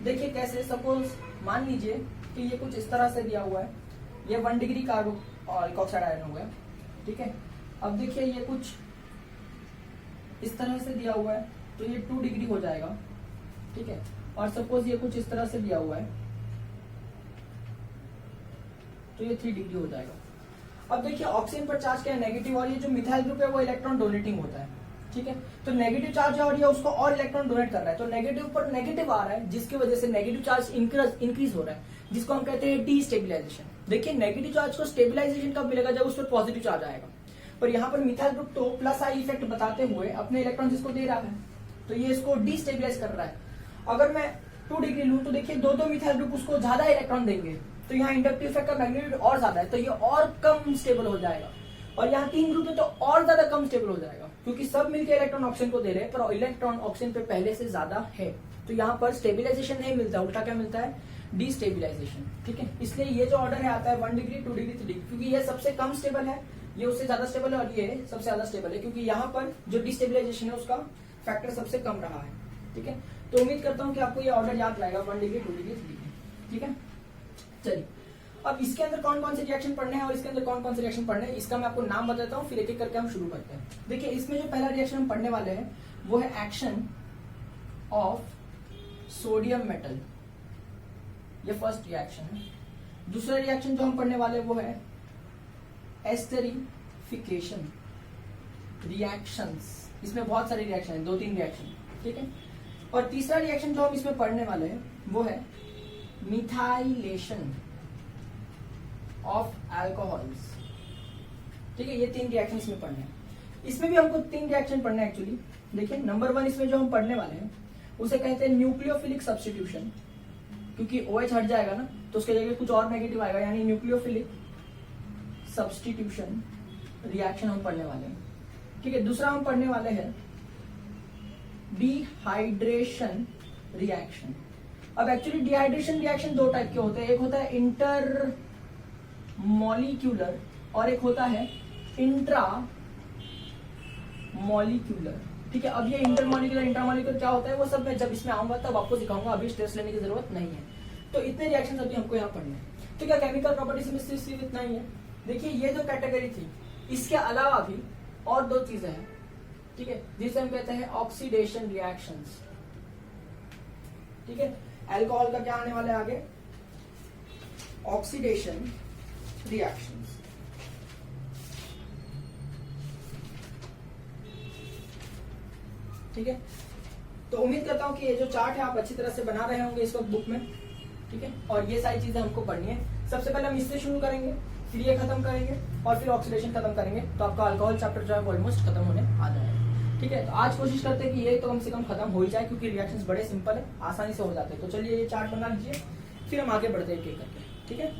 देखिए कैसे, सपोज मान लीजिए कि ये कुछ इस तरह से दिया हुआ है, ये 1 डिग्री कार्बो अल्कोक्साइड आयन हो गया। ठीक है, अब देखिए ये कुछ इस तरह से दिया हुआ है तो ये 2 डिग्री हो जाएगा। ठीक है, और सपोज ये कुछ इस तरह से दिया हुआ है तो ये 3 डिग्री हो जाएगा। अब देखिए ऑक्सीजन पर चार्ज क्या है, नेगेटिव, और ये जो मिथाइल ग्रुप है वो इलेक्ट्रॉन डोनेटिंग होता है। ठीक है, तो नेगेटिव चार्ज है और ये उसको और इलेक्ट्रॉन डोनेट कर रहा है, तो नेगेटिव पर नेगेटिव आ रहा है जिसकी वजह से नेगेटिव चार्ज इंक्रीज हो रहा है, जिसको हम कहते हैं डीस्टेबिलाईजेशन। देखिए नेगेटिव चार्ज को स्टेबिलाईजेशन कब मिलेगा, जब उस पर पॉजिटिव चार्ज आएगा। पर यहाँ पर मिथाइल ग्रुप तो प्लस आई इफेक्ट बताते हुए अपने इलेक्ट्रॉन इसको दे रहा है, तो ये इसको डीस्टेबिलाईज कर रहा है। अगर मैं 2 डिग्री लूं तो देखिए 2 मिथाइल ग्रुप उसको ज्यादा इलेक्ट्रॉन देंगे, तो यहाँ इंडक्टिव इफेक्ट का मैग्नीट्यूड और ज्यादा है, तो ये और कम स्टेबल हो जाएगा। और यहाँ 3 ग्रुप है तो और ज्यादा कम स्टेबल हो जाएगा, क्योंकि सब मिलकर इलेक्ट्रॉन ऑक्सीजन को दे रहे हैं पर इलेक्ट्रॉन ऑक्सीजन पे पहले से ज्यादा है, तो यहाँ पर स्टेबिलाईजेशन नहीं मिलता, उल्टा क्या मिलता है, डीस्टेबिलाईजेशन। ठीक है, इसलिए ये जो ऑर्डर है आता है 1 डिग्री 2 डिग्री 3 डिग्री, क्योंकि ये सबसे कम स्टेबल है ये उससे ज्यादा स्टेबल है और ये सबसे ज्यादा स्टेबल है, क्योंकि यहाँ पर जो डिस्टेबिलाईजेशन है उसका फैक्टर सबसे कम रहा है। ठीक है, तो उम्मीद करता हूँ कि आपको ये ऑर्डर याद रहेगा, 1 डिग्री, 2 डिग्री, 3 डिग्री। ठीक है, चलिए अब इसके अंदर कौन कौन से रिएक्शन पढ़ने हैं और इसके अंदर कौन कौन से रिएक्शन पढ़ने हैं इसका मैं आपको नाम बताता हूँ, फिर एक एक करके हम शुरू करते हैं। देखिए इसमें जो पहला रिएक्शन हम पढ़ने वाले हैं वो है एक्शन ऑफ सोडियम मेटल, ये फर्स्ट रिएक्शन है। दूसरा रिएक्शन जो हम पढ़ने वाले हैं वो है एस्टरिफिकेशन रिएक्शंस, इसमें बहुत सारे रिएक्शन है, 2-3 रिएक्शन। ठीक है, और तीसरा रिएक्शन जो हम इसमें पढ़ने वाले हैं वो है मिथाइलेशन ऑफ अल्कोहल्स। ठीक है, ये 3 रिएक्शन इसमें पढ़ने हैं। इसमें भी हमको 3 रिएक्शन पढ़ने हैं एक्चुअली। देखिए नंबर 1 इसमें जो हम पढ़ने वाले हैं उसे कहते हैं न्यूक्लियोफिलिक सब्स्टिट्यूशन, क्योंकि OH हट जाएगा ना तो उसके जगह कुछ और नेगेटिव आएगा, यानी न्यूक्लियोफिलिक सब्स्टिट्यूशन रिएक्शन हम पढ़ने वाले हैं। ठीक है, दूसरा हम पढ़ने वाले हैं डिहाइड्रेशन रिएक्शन। अब एक्चुअली डिहाइड्रेशन रिएक्शन 2 टाइप के होते हैं, एक होता है इंटर मॉलिक्यूलर और एक होता है इंट्रा मॉलिक्यूलर। ठीक है, अब ये इंटरमॉलिक्यूलर इंट्रामॉलिक्यूलर क्या होता है वो सब मैं जब इसमें आऊंगा तब आपको सिखाऊंगा, अभी स्ट्रेस लेने की जरूरत नहीं है। तो इतने रिएक्शन अभी हमको यहाँ पढ़ने हैं। ठीक है, केमिकल प्रॉपर्टीज में सिर्फ इतना ही है। देखिए ये जो कैटेगरी थी इसके अलावा भी और 2 चीजें हैं। ठीक है, जिसे हम कहते हैं ऑक्सीडेशन रिएक्शंस। ठीक है, अल्कोहल का क्या आने वाला है आगे, ऑक्सीडेशन रिएक्शंस। ठीक है, तो उम्मीद करता हूं कि ये जो चार्ट है आप अच्छी तरह से बना रहे होंगे इस वक्त बुक में। ठीक है, और ये सारी चीजें हमको पढ़नी है। सबसे पहले हम इससे शुरू करेंगे, फिर ये खत्म करेंगे और फिर ऑक्सीडेशन खत्म करेंगे, तो आपका अल्कोहल चैप्टर जो है ऑलमोस्ट खत्म होने आ जाएगा। ठीक है, तो आज कोशिश करते हैं कि ये तो कम से कम खत्म हो ही जाए, क्योंकि रिएक्शंस बड़े सिंपल है, आसानी से हो जाते हैं। तो चलिए ये चार्ट बना लीजिए, फिर हम आगे बढ़ते हैं एक एक करके। ठीक है,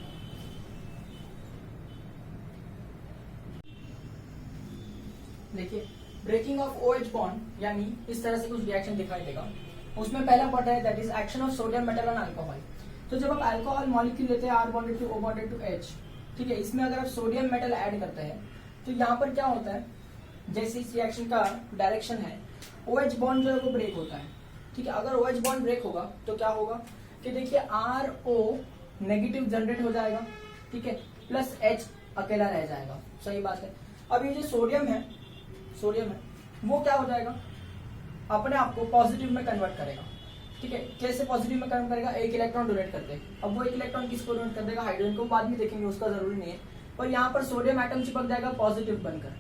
देखिए ब्रेकिंग ऑफ OH बॉन्ड यानी इस तरह से कुछ रिएक्शन दिखाई देगा। उसमें पहला पार्ट है that is action of sodium metal on alcohol. तो जब आप अल्कोहल मॉलिक्यूल लेते हैं R bonded to O bonded to H, ठीक है, इसमें अगर आप सोडियम मेटल ऐड करते हैं तो यहाँ पर क्या होता है, जैसे इस रिएक्शन का डायरेक्शन है OH बॉन्ड जो है वो ब्रेक होता है। ठीक है, अगर OH बॉन्ड ब्रेक होगा तो क्या होगा कि देखिए RO नेगेटिव जनरेट हो जाएगा। ठीक है, प्लस H अकेला रह जाएगा। सही बात है। अब ये जो सोडियम है वो क्या हो जाएगा, अपने आप को पॉजिटिव में कन्वर्ट करेगा। ठीक है, कैसे पॉजिटिव में कन्वर्ट करेगा, एक इलेक्ट्रॉन डोनेट करते हैं। अब वो एक इलेक्ट्रॉन किसको डोनेट कर देगा, हाइड्रोजन को, बाद में देखेंगे उसका जरूरी नहीं है, और यहाँ पर सोडियम एटम चिपक जाएगा पॉजिटिव बनकर।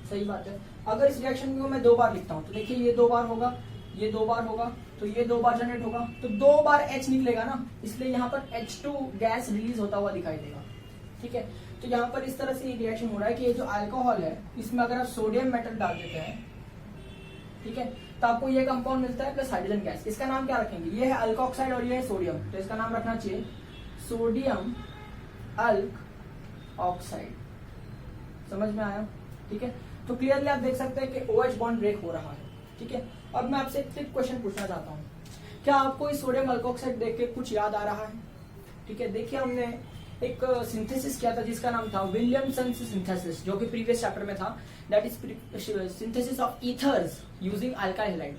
सही बात है। अगर इस रिएक्शन को मैं 2 बार लिखता हूँ तो देखिए ये 2 बार होगा, ये 2 बार होगा, तो ये 2 बार जनरेट होगा, तो 2 बार H निकलेगा ना, इसलिए यहाँ पर H2 गैस रिलीज होता हुआ दिखाई देगा। ठीक है, तो यहाँ पर इस तरह से ये रिएक्शन हो रहा है कि ये जो अल्कोहल है इसमें अगर आप सोडियम मेटल डाल देते हैं, ठीक है, तो आपको ये कंपाउंड मिलता है प्लस हाइड्रोजन गैस। इसका नाम क्या रखेंगे, ये है अल्कोक्साइड और ये है सोडियम, तो इसका नाम रखना चाहिए सोडियम अल्क ऑक्साइड। समझ में आया। ठीक है, तो क्लियरली आप देख सकते हैं कि OH बॉन्ड ब्रेक हो रहा है। ठीक है, अब मैं आपसे एक ट्रिक क्वेश्चन पूछना चाहता हूँ, क्या आपको इस सोडियम अल्कोक्साइड देख के कुछ याद आ रहा है। ठीक है, देखिए हमने एक सिंथेसिस किया था जिसका नाम था विलियमसन सिंथेसिस, जो कि प्रीवियस चैप्टर में था, that is synthesis of ethers using alkyl halide.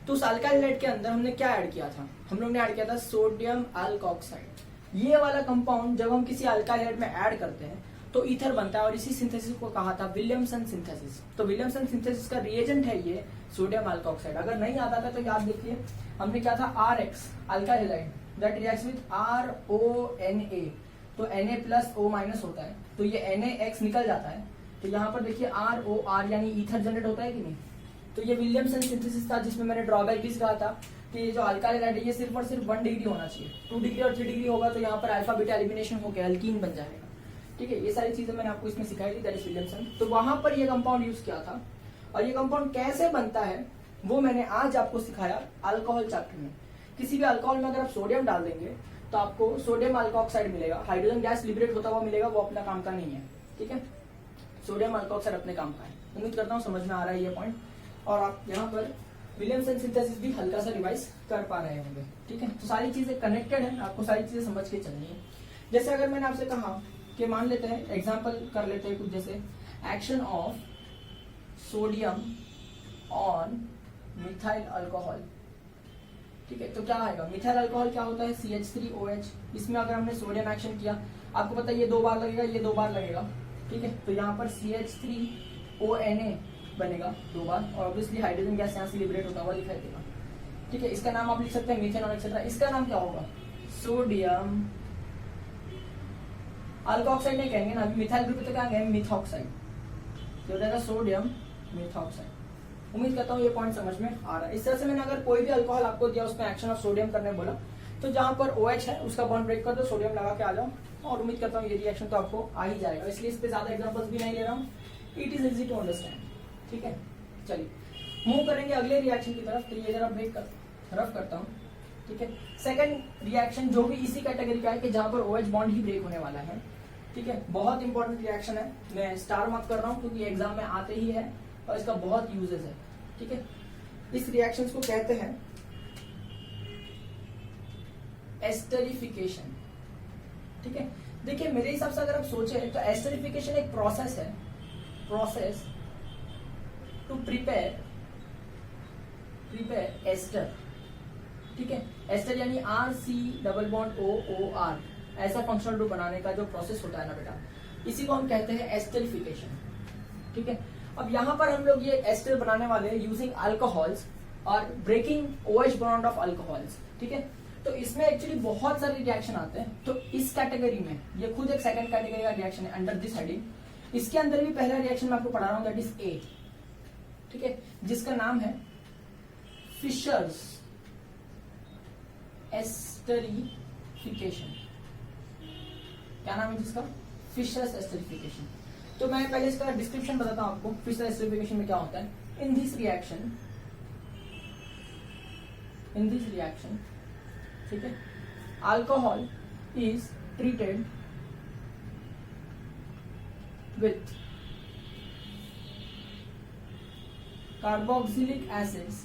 तो उस अल्काइल हैलाइड के अंदर हमने क्या ऐड किया था, हम लोग ने ऐड किया था सोडियम अल्कोक्साइड। ये वाला कंपाउंड जब हम किसी अल्काइल हैलाइड में ऐड करते हैं तो ईथर बनता है, और इसी सिंथेसिस को कहा था विलियमसन सिंथेसिस। तो विलियमसन सिंथेसिस का रिएजेंट है ये सोडियम अल्कोक्साइड। अगर नहीं आता था तो याद देखिए, हमने क्या था RX alkyl halide that reacts with RONA, तो Na प्लस O माइनस होता है, तो ये NaX निकल जाता है, तो यहाँ पर देखिए ROR यानी ईथर जनरेट होता है कि नहीं। तो ये विलियमसन सिंथेसिस था जिसमें मैंने ड्रॉबैक भी कहा था कि ये जो अल्काइल हैलाइड है ये सिर्फ और सिर्फ 1 डिग्री होना चाहिए, 2 डिग्री और 3 डिग्री होगा तो यहाँ पर अल्फा बीटा एलिमिनेशन होकर अल्कीन बन जाएगा। ठीक है, ये सारी चीजें मैंने आपको इसमें सिखाई थी, दैट इज विलियमसन। तो वहां पर ये कंपाउंड यूज किया था, और ये कंपाउंड कैसे बनता है वो मैंने आज आपको सिखाया अल्कोहल चैप्टर में। किसी भी अल्कोहल में अगर आप सोडियम डाल देंगे तो आपको सोडियम अल्कोक्साइड मिलेगा, हाइड्रोजन गैस लिबरेट होता हुआ मिलेगा, वो अपना काम का नहीं है। ठीक है, सोडियम अल्कोक्साइड अपने काम का है। उम्मीद करता हूँ समझ में आ रहा है ये पॉइंट, और आप यहाँ पर विलियमसन सिंथेसिस भी हल्का सा रिवाइज कर पा रहे होंगे। ठीक है, तो सारी चीजें कनेक्टेड है, आपको सारी चीजें समझ के चलनी है। जैसे अगर मैंने आपसे कहा कि मान लेते हैं, एग्जाम्पल कर लेते हैं कुछ, जैसे action of sodium on methyl alcohol. ठीक है, तो क्या आएगा, मिथाइल अल्कोहल क्या होता है, CH3OH। इसमें अगर हमने सोडियम एक्शन किया, आपको पता है ये 2 बार लगेगा, ये 2 बार लगेगा। ठीक है, तो यहाँ पर CH3ONA बनेगा 2 बार, और ऑब्वियसली हाइड्रोजन गैस यहाँ से लिबरेट होता हुआ दिखाई देगा। ठीक है, इसका नाम आप लिख सकते हैं मीथेन और एक्सेट्रा। इसका नाम क्या होगा, सोडियम अल्कोक्साइड नहीं कहेंगे ना, अभी मिथाइल ग्रुप तो क्या कहेंगे, मिथॉक्साइड। तो हो जाएगा सोडियम मिथॉक्साइड। उम्मीद करता हूँ ये पॉइंट समझ में आ रहा है। इस तरह से मैंने अगर कोई भी अल्कोहल आपको दिया, उसमें एक्शन ऑफ सोडियम करने बोला, तो जहां पर OH है उसका बॉन्ड ब्रेक कर दो, सोडियम लगा के आ जाओ, और उम्मीद करता हूँ ये रिएक्शन तो आपको आ ही जाएगा। इसलिए इस पे ज्यादा एग्जांपल्स भी नहीं ले रहा हूँ, it is easy to understand. ठीक है, चलिए मूव करेंगे अगले रिएक्शन की तरफ। तो ये जरा ब्रेक रफ करता हूँ। ठीक है, सेकंड रिएक्शन जो भी इसी कैटेगरी का है कि जहां पर OH बॉन्ड ही ब्रेक होने वाला है। ठीक है, बहुत इंपॉर्टेंट रिएक्शन है, मैं स्टार मार्क कर रहा हूँ क्योंकि एग्जाम में आते ही है और इसका बहुत यूजेस है। ठीक है, इस रिएक्शंस को कहते हैं एस्टरिफिकेशन। ठीक है, देखिए मेरे हिसाब से अगर आप सोचे तो एस्टरिफिकेशन एक प्रोसेस है, प्रोसेस टू प्रिपेयर एस्टर। ठीक है, एस्टर यानी RC⋯OOR, ऐसा फंक्शनल ग्रुप बनाने का जो प्रोसेस होता है ना बेटा, इसी को हम कहते हैं एस्टरिफिकेशन। ठीक है, अब यहाँ पर हम लोग ये एस्टर बनाने वाले हैं यूजिंग अल्कोहल्स और breaking OH bond of alcohols. ठीक है, तो इसमें एक्चुअली बहुत सारे रिएक्शन आते हैं। तो इस कैटेगरी में ये खुद एक सेकंड कैटेगरी का रिएक्शन है अंडर दिस हेडिंग। इसके अंदर भी पहला रिएक्शन मैं आपको पढ़ा रहा हूं, दैट इज A। ठीक है, जिसका नाम है फिशर्स एस्टरिफिकेशन। क्या नाम है जिसका, फिशर्स एस्टरिफिकेशन। तो मैं पहले इसका डिस्क्रिप्शन बताता हूं आपको, फिशर एस्टरिफिकेशन में क्या होता है। इन दिस रिएक्शन, ठीक है, alcohol is treated with carboxylic acids,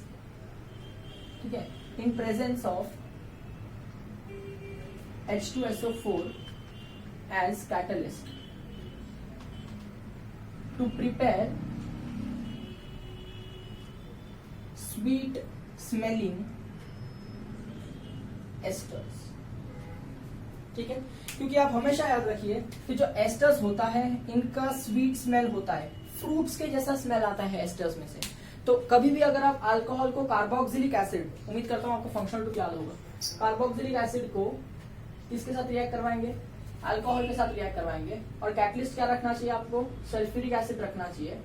ठीक है, इन presence of H2SO4 as catalyst to prepare sweet smelling esters। ठीक है, क्योंकि आप हमेशा याद रखिए कि जो एस्टर्स होता है इनका स्वीट स्मेल होता है, फ्रूट्स के जैसा स्मेल आता है एस्टर्स में से। तो कभी भी अगर आप अल्कोहल को कार्बोक्सिलिक एसिड, उम्मीद करता हूं आपको फंक्शनल ग्रुप याद होगा, कार्बोक्सिलिक एसिड को किसके साथ रिएक्ट करवाएंगे, अल्कोहल के साथ रिएक्ट करवाएंगे, और कैटलिस्ट क्या रखना चाहिए आपको, सल्फ्यूरिक एसिड रखना चाहिए,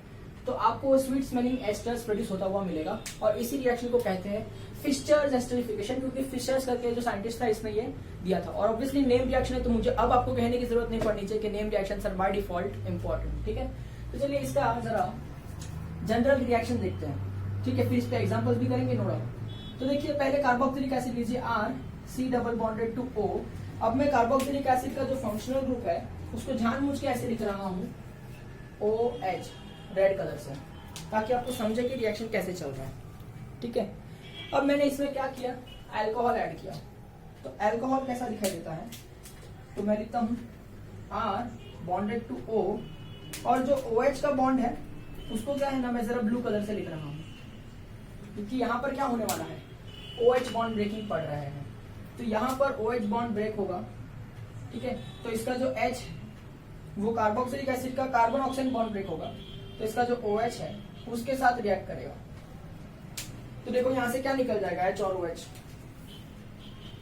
तो आपको स्वीट स्मेलिंग एस्टर्स प्रोड्यूस होता हुआ मिलेगा। और इसी रिएक्शन को कहते हैं फिशर्स एस्टरिफिकेशन, क्योंकि फिशर्स करके जो साइंटिस्ट था इसने ये दिया था। और ऑब्वियसली नेम रिएक्शन है, तो मुझे अब आपको कहने की जरूरत नहीं पड़नी चाहिए कि name reactions are by default important. ठीक है, तो चलिए इसका जरा जनरल रिएक्शन देखते हैं। ठीक है, फिर इस पे एग्जांपल्स भी करेंगे, नो डाउट। तो देखिए पहले कार्बोक्सिलिक एसिड लीजिए, RC⋯O। अब मैं कार्बोक्सिलिक एसिड का जो फंक्शनल ग्रुप है उसको जानबूझ के ऐसे लिख रहा हूं OH रेड कलर से, ताकि आपको समझे कि रिएक्शन कैसे चल रहा है। ठीक है, अब मैंने इसमें क्या किया, अल्कोहल ऐड किया। तो अल्कोहल कैसा दिखाई देता है, तो मैं लिखता हूं R⋯O, और जो OH का बॉन्ड है उसको क्या है ना, मैं जरा ब्लू कलर से लिख रहा हूं, क्योंकि यहां पर क्या होने वाला है, OH बॉन्ड ब्रेकिंग पड़ रहा है। तो यहां पर OH बॉन्ड ब्रेक होगा। ठीक है, तो इसका जो H वो कार्बोक्सिलिक एसिड का कार्बन ऑक्सीजन बॉन्ड ब्रेक होगा, तो इसका जो OH है उसके साथ रिएक्ट करेगा। तो देखो यहां से क्या निकल जाएगा, H और OH,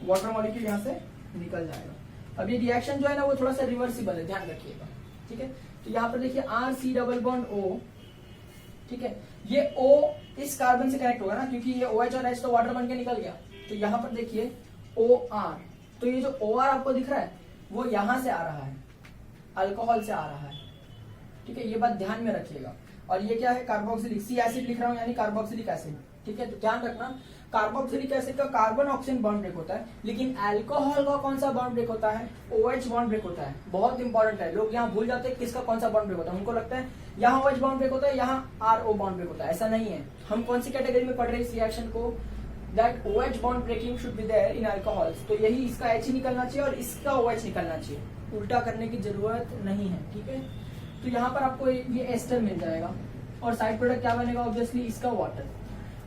वाटर मॉलिक्यूल यहां से निकल जाएगा। अब ये रिएक्शन जो है ना वो थोड़ा सा रिवर्सिबल है, ध्यान रखिएगा। ठीक है, तो यहाँ पर देखिए RC⋯O। ठीक है, ये O इस कार्बन से कनेक्ट होगा ना, क्योंकि ये OH और H तो वाटर बन के निकल गया। तो यहाँ पर देखिए OR, तो ये जो OR आपको दिख रहा है वो यहां से आ रहा है, अल्कोहल से आ रहा है। ठीक है, ये बात ध्यान में रखिएगा। और ये क्या है, कार्बोक्सिलिक, C एसिड लिख रहा हूं यानी कार्बोक्सिलिक एसिड। ठीक है, तो ध्यान रखना कार्बोक्सिलिक एसिड का कार्बन ऑक्सीजन बॉन्ड ब्रेक होता है, लेकिन अल्कोहल का कौन सा बॉन्ड ब्रेक होता है, OH बॉन्ड ब्रेक होता है। बहुत इंपॉर्टेंट है, लोग यहाँ भूल जाते हैं किसका कौन सा बॉन्ड ब्रेक होता है। उनको लगता है यहाँ OH बॉन्ड ब्रेक होता है, यहाँ RO बॉन्ड ब्रेक होता है, ऐसा नहीं है। हम कौन सी कैटेगरी में पढ़ रहे हैं इस रिएक्शन को, that OH bond breaking should be there in alcohols. तो यही इसका H ही निकलना चाहिए और इसका OH निकलना चाहिए, उल्टा करने की जरूरत नहीं है। ठीक है, तो यहाँ पर आपको ये एस्टर मिल जाएगा और साइड प्रोडक्ट क्या बनेगा, ऑब्वियसली इसका वाटर।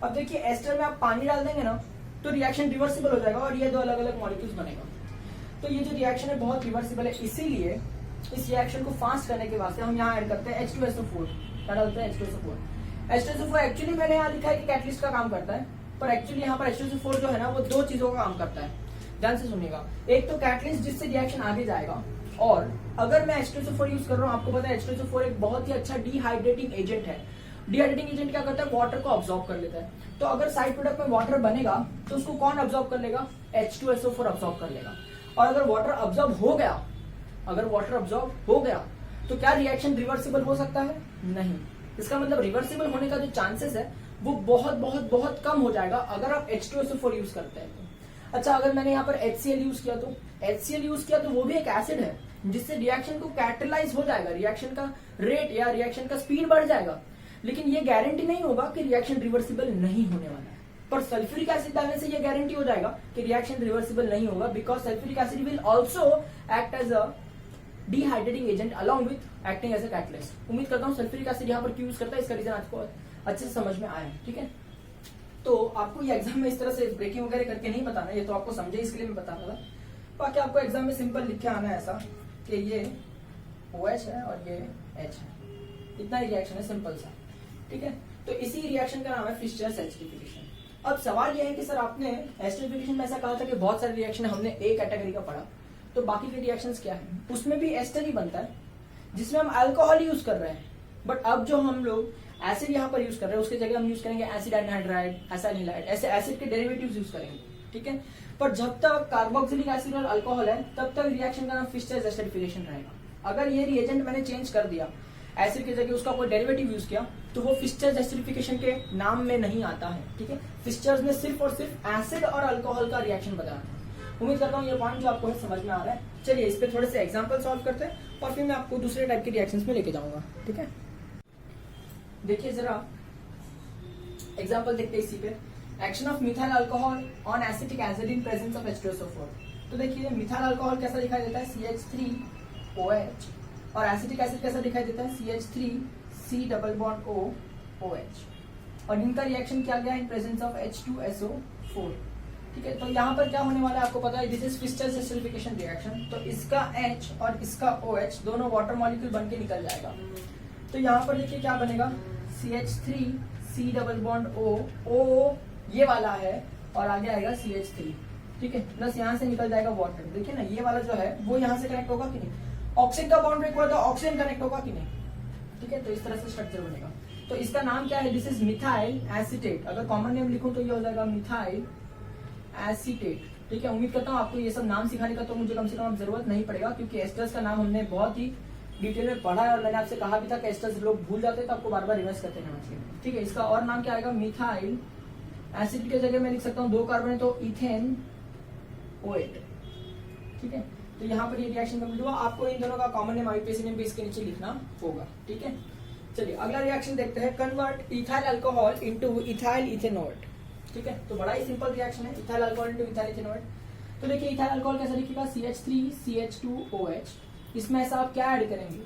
अब देखिए एस्टर में आप पानी डाल देंगे ना तो रिएक्शन रिवर्सिबल हो जाएगा और ये दो अलग अलग मॉलिक्यूल्स बनेगा। तो ये जो रिएक्शन है बहुत रिवर्सिबल है, इसीलिए इस रिएक्शन को फास्ट करने के वास्ते हम यहाँ ऐड करते हैं H2SO4। क्या डालते हैं, H2SO4। H2SO4 एक्चुअली मैंने यहाँ लिखा है कि कैटलिस्ट का काम करता है, पर एक्चुअली यहाँ पर H2SO4 जो है ना वो दो चीजों का काम करता है, ध्यान से सुनिएगा। एक तो कैटलिस्ट जिससे रिएक्शन आगे जाएगा, और अगर मैं H2SO4 यूज कर रहा हूँ, आपको पता है H2SO4 एक बहुत ही अच्छा डिहाइड्रेटिंग एजेंट है। डिहाइड्रेटिंग एजेंट क्या करता है, वाटर को ऑब्जॉर्ब कर लेता है। तो अगर साइड प्रोडक्ट में वाटर बनेगा तो उसको कौन ऑब्जॉर्ब कर लेगा, H2SO4 ऑब्जॉर्ब कर लेगा। और अगर वाटर ऑब्जॉर्ब हो गया, अगर वाटर ऑब्जॉर्ब हो गया तो क्या रिएक्शन रिवर्सिबल हो सकता है, नहीं। इसका मतलब रिवर्सिबल होने का जो चांसेस है वो बहुत बहुत बहुत कम हो जाएगा अगर आप H2SO4 यूज करते हैं तो। अच्छा, अगर मैंने यहाँ पर HCl यूज किया तो HCl यूज किया तो वो भी एक एसिड है जिससे रिएक्शन को कैटलाइज हो जाएगा, रिएक्शन का रेट या रिएक्शन का स्पीड बढ़ जाएगा, लेकिन ये गारंटी नहीं होगा कि रिएक्शन रिवर्सिबल नहीं होने वाला है। पर सल्फ्यूरिक एसिड डालने से ये गारंटी हो जाएगा कि रिएक्शन रिवर्सिबल नहीं होगा, because sulphuric acid will also act as a dehydrating agent along with acting as a catalyst. उम्मीद करता हूँ सल्फ्यूरिक एसिड यहाँ पर क्यों यूज करता है इसका रीजन आपको अच्छे से समझ में आया है, ठीक है। तो आपको ये एग्जाम में इस तरह से ब्रेकिंग वगैरह करके नहीं बताना, ये तो आपको समझे इसके लिए मैं बता रहा था। बाकी आपको एग्जाम में सिंपल लिख के आना है ऐसा कि ये OH है और ये H है, इतना ही रिएक्शन है, सिंपल सा, ठीक है। तो इसी रिएक्शन का नाम है फिशर्स एसिडिफिकेशन। अब सवाल यह है कि सर आपने एसिडिफिकेशन में ऐसा कहा था कि बहुत सारे रिएक्शन हमने A कैटेगरी का पढ़ा, तो बाकी के रिएक्शंस क्या है, उसमें भी एस्टर ही बनता है जिसमें हम अल्कोहल यूज कर रहे हैं। बट अब जो हम लोग एसिड यहाँ पर यूज कर रहे हैं उसकी जगह हम यूज करेंगे एसिड एनहाइड्राइड, एसाइलहाइड, ऐसे एसिड के डेरिवेटिव्स यूज करेंगे, ठीक है। पर जब तक कार्बोक्सिलिक एसिड और अल्कोहल है तब तक रिएक्शन का नाम फिशर्स एसिडिफिकेशन रहेगा। अगर ये रिएजेंट मैंने चेंज कर दिया, एसिड की जगह उसका कोई डेरिवेटिव यूज किया, तो वो फिशर्स एसिडिफिकेशन के नाम में नहीं आता है, ठीक है। फिशर्स में सिर्फ और सिर्फ एसिड और अल्कोहल का रिएक्शन बताना है। उम्मीद करता हूँ ये पॉइंट जो आपको समझ में आ रहा है। चलिए इस पे थोड़े से एग्जांपल सॉल्व करते हैं और फिर मैं आपको दूसरे टाइप के रिएक्शंस में लेके जाऊंगा, ठीक है। देखिए जरा एग्जांपल देखते हैं इसी पे। Action of methyl alcohol on acetic acid in presence of H2SO4। तो देखिए मिथाइल अल्कोहल कैसा दिखाई देता है, CH3OH, और एसिटिक एसिड कैसा दिखाई देता है, CH3C+OH, और इनका रिएक्शन किया गया इन प्रेजेंस ऑफ H2SO4, ठीक है। तो यहाँ पर क्या होने वाला है आपको पता है, this is Fischer's acidification reaction. तो इसका H और इसका OH दोनों वाटर मॉलिक्यूल बन के निकल जाएगा। तो यहाँ पर देखिए क्या बनेगा, CH3C+O ये वाला है और आगे आएगा CH3, ठीक है, प्लस यहाँ से निकल जाएगा वाटर। देखिए ना ये वाला जो है वो यहाँ से कनेक्ट होगा कि नहीं, ऑक्सीजन का बॉन्ड ब्रेक हुआ तो ऑक्सीजन कनेक्ट होगा कि नहीं, ठीक है। तो इस तरह से स्ट्रक्चर बनेगा। तो इसका नाम क्या है, दिस इज मिथाइल एसीटेट। अगर कॉमन नेम लिखूं तो ये हो जाएगा मिथाइल एसीटेट, ठीक है। उम्मीद करता हूँ आपको ये सब नाम सिखाने का तो मुझे कम से कम जरूरत नहीं पड़ेगा, क्योंकि एस्टर्स का नाम हमने बहुत ही डिटेल में पढ़ा है और मैंने आपसे कहा भी था कि एस्टर्स लोग भूल जाते हैं तो आपको बार बार रिवाइज करते रहना चाहिए, ठीक है। इसका और नाम क्या आएगा, मिथाइल एसिड की जगह मैं लिख सकता हूँ 2 कार्बन है तो इथेन OH, ठीक है। तो यहाँ पर ये रिएक्शन कंप्लीट हुआ। आपको इन दोनों का कॉमन नेम आईयूपीएसी नेम भी इसके नीचे लिखना होगा, ठीक है। चलिए अगला रिएक्शन देखते हैं, convert ethyl alcohol into ethyl ethanoid, ठीक है। तो बड़ा ही सिंपल रिएक्शन है, ethyl alcohol into ethyl ethanoid. तो देखिए इथाइल अल्कोहल कैसा लिखेगा, CH3CH2OH, इसमें ऐसा आप क्या ऐड करेंगे,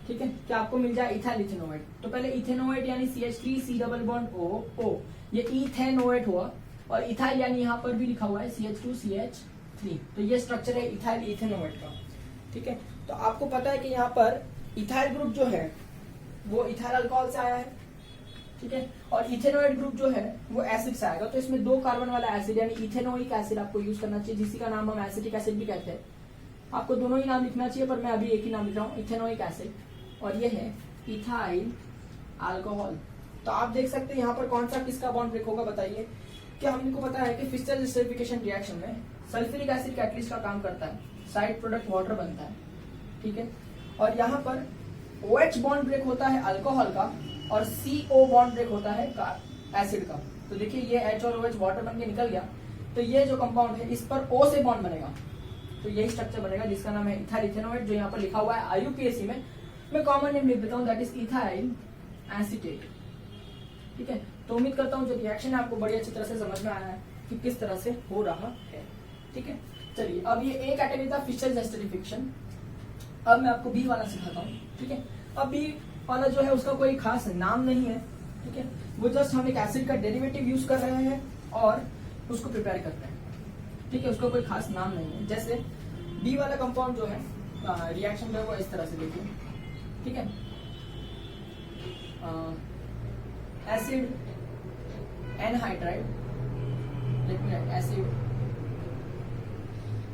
ठीक है, कि आपको मिल जाए इथाइल इथेनॉइड। तो पहले इथेनॉइड यानी CH3C+O, ये इथेनॉइड हुआ, और इथाइल यानी यहाँ पर भी लिखा हुआ है CH2CH3, तो ये स्ट्रक्चर है इथाइल इथेनॉइड का, ठीक है। तो आपको पता है कि यहाँ पर इथाइल ग्रुप जो है वो इथाइल अल्कोहल से आया है, ठीक है, और इथेनॉइड ग्रुप जो है वो एसिड से आएगा। तो इसमें 2 कार्बन वाला एसिड यानी इथेनोइक एसिड आपको यूज करना चाहिए, जिसी का नाम हम एसिटिक एसिड भी कहते हैं। आपको दोनों ही नाम लिखना चाहिए, पर मैं अभी एक ही नाम लिख रहा हूँ, इथेनोइक एसिड, और ये है इथाइल अल्कोहल। तो आप देख सकते हैं यहाँ पर कौन सा किसका बॉन्ड ब्रेक होगा, बताइए। क्या हमको पता है कि फिशर्स एसिडिफिकेशन रिएक्शन में सल्फ्यूरिक एसिड कैटलिस्ट का काम करता है, साइड प्रोडक्ट वाटर बनता है, ठीक है। और यहाँ पर OH बॉन्ड ब्रेक होता है अल्कोहल का, और CO बॉन्ड ब्रेक होता है एसिड का। तो देखिए ये H और OH वाटर बन के निकल गया, तो ये जो कंपाउंड है इस पर O से बॉन्ड बनेगा, तो यही स्ट्रक्चर बनेगा जिसका नाम है इथाइल इथेनॉइड, जो यहाँ पर लिखा हुआ है आईयूपीएसी में। मैं कॉमन नेम लिख देता हूँ, दैट इज इथाइल एसीटेट, ठीक है। तो उम्मीद करता हूँ जो रिएक्शन है आपको बड़ी अच्छी तरह से समझ में आया है कि किस तरह से हो रहा है, ठीक है। चलिए अब ये A कैटेगरी था फिशर्स एसिडिफिकेशन, अब मैं आपको B वाला सिखाता हूँ, ठीक है। अब बी वाला जो है उसका कोई खास नाम नहीं है, ठीक है, वो जस्ट हम एक एसिड का डेरिवेटिव यूज कर रहे हैं और उसको प्रिपेयर कर रहे हैं, ठीक है, उसका कोई खास नाम नहीं है। जैसे बी वाला कंपाउंड जो है रिएक्शन जो है वो इस तरह से देखिए, ठीक है, एसिड एनहाइड्राइड, एसिड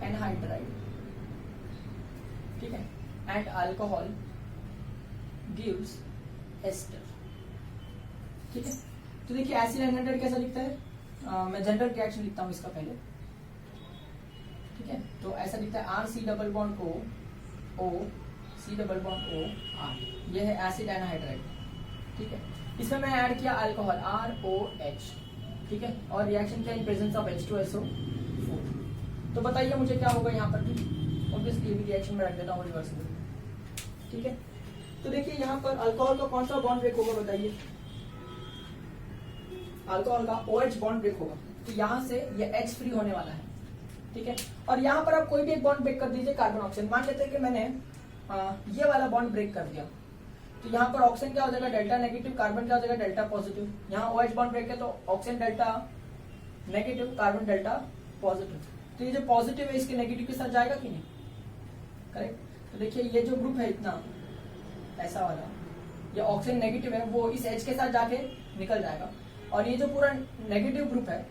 एनहाइड्राइड, ठीक है, एंड अल्कोहल गिव्स एस्टर, ठीक है। तो देखिए एसिड एनहाइड्राइड कैसा लिखता है, मैं जनरल रिएक्शन लिखता हूं इसका पहले, ठीक है, तो ऐसा लिखता है R C double bond O, O C double bond O R, ये है एसिड एनहाइड्राइड, ठीक है। इसमें मैं ऐड किया अल्कोहल आर ओ एच, ठीक है, और रिएक्शन किया इन प्रेजेंस ऑफ H2SO4। तो बताइए मुझे क्या होगा यहाँ पर भी, ऑब्वियसली भी रिएक्शन में रख देता हूँ रिवर्सिबल, ठीक है। तो देखिए यहाँ पर अल्कोहल का कौन सा बॉन्ड ब्रेक होगा बताइए, अल्कोहल का OH बॉन्ड ब्रेक होगा, तो यहाँ से ये H फ्री होने वाला है, ठीक है। और यहाँ पर आप कोई भी एक बॉन्ड ब्रेक कर दीजिए कार्बन ऑक्सीजन, मान लेते हैं कि मैंने ये वाला बॉन्ड ब्रेक कर दिया, तो यहाँ पर ऑक्सीजन क्या हो जाएगा डेल्टा नेगेटिव, कार्बन क्या हो जाएगा डेल्टा पॉजिटिव। यहाँ OH बॉन्ड ब्रेक है तो oxygen delta negative, carbon delta positive, तो ये जो पॉजिटिव है इसके नेगेटिव के साथ जाएगा कि नहीं, करेक्ट। तो देखिए ये जो ग्रुप है इतना ऐसा वाला, ये ऑक्सीजन नेगेटिव है वो इस H के साथ जाके निकल जाएगा, और ये जो पूरा नेगेटिव ग्रुप है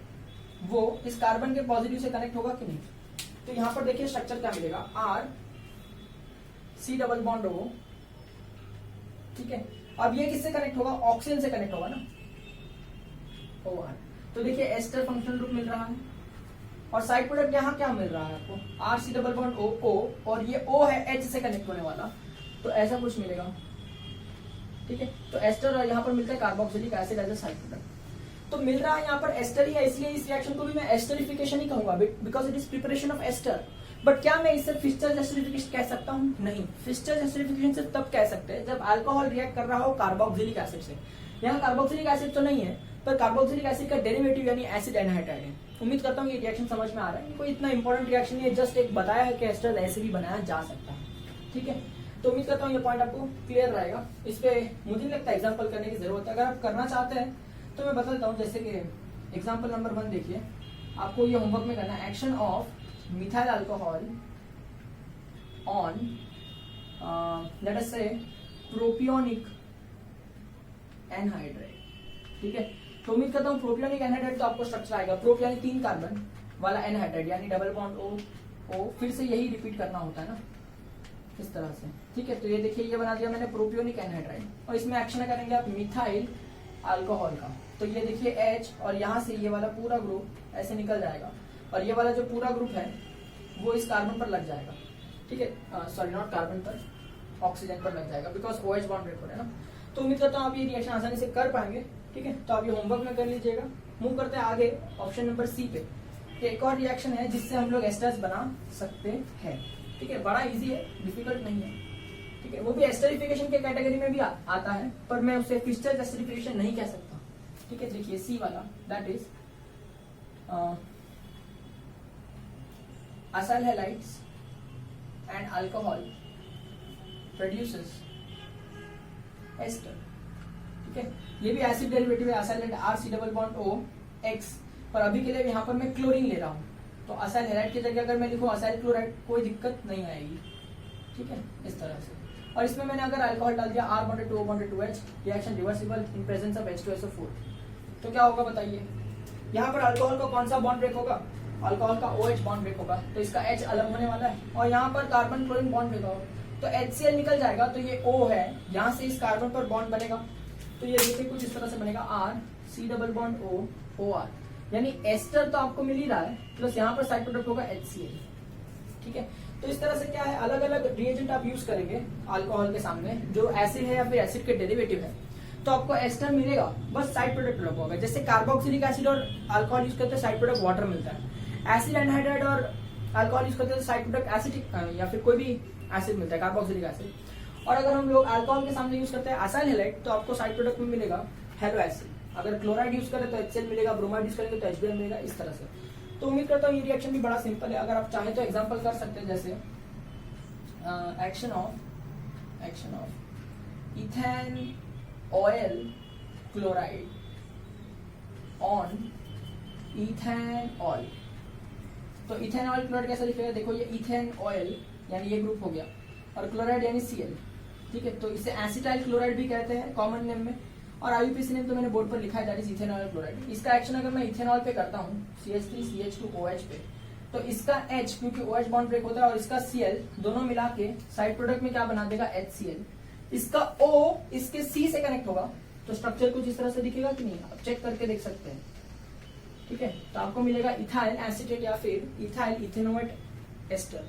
वो इस कार्बन के पॉजिटिव से कनेक्ट होगा कि नहीं। तो यहाँ पर देखिए स्ट्रक्चर क्या मिलेगा, R C double bond O, ठीक है। अब ये किससे कनेक्ट होगा, ऑक्सीजन से कनेक्ट होगा ना, OR। तो देखिए एस्टर फंक्शनल ग्रुप मिल रहा है, और साइड प्रोडक्ट यहाँ क्या मिल रहा है आपको, R C double bond O, और ये O है H से कनेक्ट होने वाला, तो ऐसा कुछ मिलेगा, ठीक है। तो एस्टर यहाँ पर मिलता है carboxylic acid as a side product, तो मिल रहा है यहाँ पर एस्टर ही है, इसलिए इस रिएक्शन को भी मैं एस्टरिफिकेशन ही कहूंगा, because it is preparation of ester. But क्या मैं इससे फिस्टर एस्टरिफिकेशन कह सकता हूँ, नहीं। फिस्टर एस्टरिफिकेशन से तब कह सकते हैं जब अल्कोहल रिएक्ट कर रहा हो कार्बोक्सिलिक एसिड से। यहाँ कार्बोक्सिलिक एसिड तो नहीं है, पर कार्बोक्सिलिक एसिड का डेरिवेटिव यानी एसिड एनहाइड्राइड है। उम्मीद करता हूँ ये रिएक्शन समझ में आ रहा है, कोई इतना इंपॉर्टेंट रिएक्शन नहीं है, जस्ट एक बताया है कि एस्टर ऐसे भी बनाया जा सकता है, ठीक है। तो उम्मीद करता हूँ ये पॉइंट आपको क्लियर रहेगा, इस पे मुझे नहीं लगता एग्जाम्पल करने की जरूरत है। अगर आप करना चाहते हैं तो मैं बता देता हूँ, जैसे कि एग्जाम्पल नंबर 1 देखिए, आपको ये होमवर्क में करना है, action of methyl alcohol on let us से प्रोपियोनिक एनहाइड्राइड, ठीक है। तो उम्मीद करता हूँ प्रोपियोनिक एनहाइड्राइड तो आपको स्ट्रक्चर आएगा, प्रोप यानी 3 कार्बन वाला एनहाइड्राइड यानी डबल बॉन्ड O, फिर से यही रिपीट करना होता है ना इस तरह से, ठीक है। तो ये देखिए ये बना दिया मैंने प्रोपियोनिक एनहाइड्राइड, और इसमें एक्शन करेंगे आप मिथाइल अल्कोहल का, तो ये देखिए H, और यहाँ से ये वाला पूरा ग्रुप ऐसे निकल जाएगा, और ये वाला जो पूरा ग्रुप है वो इस कार्बन पर लग जाएगा, ठीक है, सॉरी नॉट कार्बन पर, ऑक्सीजन पर लग जाएगा, बिकॉज OH बॉन्ड ब्रेक हो रहा है ना। तो उम्मीद करता हूँ आप ये रिएक्शन आसानी से कर पाएंगे, ठीक है। तो आप ये होमवर्क में कर लीजिएगा। मूव करते हैं आगे ऑप्शन नंबर सी पे, एक और रिएक्शन है जिससे हम लोग एस्टर्स बना सकते हैं, ठीक है। बड़ा इजी है, डिफिकल्ट नहीं है, ठीक है। वो भी एस्टरिफिकेशन के कैटेगरी में भी आता है, पर मैं उसे फिस्टर एस्टरिफिकेशन नहीं कह सकता, ठीक है। देखिए सी वाला that is acyl halides and alcohol produces ester, ठीक है। ये भी एसिड डेरिवेटिव है, acyl and R C double bond O X, पर अभी के लिए यहाँ पर मैं क्लोरीन ले रहा हूँ, तो acyl halide की जगह अगर मैं लिखूँ acyl क्लोराइड कोई दिक्कत नहीं आएगी, ठीक है, इस तरह से। और इसमें मैंने अगर अल्कोहल डाल दिया R bonded to O bonded to H, reaction reversible in presence of H2SO4, तो क्या होगा बताइए, यहाँ पर अल्कोहल का कौन सा बॉन्ड ब्रेक होगा, अल्कोहल का OH बॉन्ड ब्रेक होगा, तो इसका H अलग होने वाला है, और यहाँ पर कार्बन क्लोरीन बॉन्ड ब्रेक होगा, तो HCl निकल जाएगा, तो ये O है, यहाँ से इस कार्बन पर बॉन्ड बनेगा, तो ये देखिए कुछ इस तरह से बनेगा R C double bond O OR, यानी एस्टर तो आपको मिल ही रहा है, प्लस यहाँ पर साइड प्रोडक्ट होगा HCl, ठीक है। तो इस तरह से क्या है, अलग अलग रिएजेंट आप यूज करेंगे अल्कोहल के सामने, जो एसिड है या फिर एसिड के डेरिवेटिव है, तो आपको एस्टर मिलेगा, बस साइड प्रोडक्ट अलग होगा। जैसे कार्बोक्सिलिक एसिड और अल्कोहल यूज करते हैं, साइड प्रोडक्ट वाटर मिलता है। एसिड एनहाइड्राइड और अल्कोहल यूज करते हैं, साइड प्रोडक्ट एसिटिक या फिर कोई भी एसिड मिलता है, कार्बोक्सिलिक एसिड। और अगर हम लोग अल्कोहल के सामने यूज करते हैं असाइल हैलाइड, तो आपको साइड प्रोडक्ट में मिलेगा हेलो एसिड। अगर क्लोराइड यूज करें तो HCl मिलेगा, ब्रोमाइड यूज करेंगे तो HBr मिलेगा, इस तरह से। तो उम्मीद करता हूँ ये रिएक्शन भी बड़ा सिंपल है, अगर आप चाहें तो एग्जाम्पल कर सकते हैं, जैसे action of ethane oil chloride on ethanol. तो इथेनॉल क्लोराइड कैसा दिखेगा, देखो ये इथेन ऑयल यानी ये ग्रुप हो गया, और क्लोराइड यानी Cl, ठीक है। तो इसे एसिटाइल क्लोराइड भी कहते हैं कॉमन नेम में, और आईयूपीएसी नेम तो मैंने बोर्ड पर लिखा है, दैट इज इथेनॉल क्लोराइड। इसका एक्शन अगर मैं इथेनॉल पे करता हूँ CH3CH2OH पे, तो इसका H क्योंकि OH बॉन्ड ब्रेक होता है और इसका Cl दोनों मिला के साइड प्रोडक्ट में क्या बना देगा HCl। इसका O इसके C से कनेक्ट होगा, तो स्ट्रक्चर कुछ इस तरह से दिखेगा कि नहीं, आप चेक करके देख सकते हैं, ठीक है। तो आपको मिलेगा इथाइल एसीटेट या फिर इथाइल इथेनोएट एस्टर।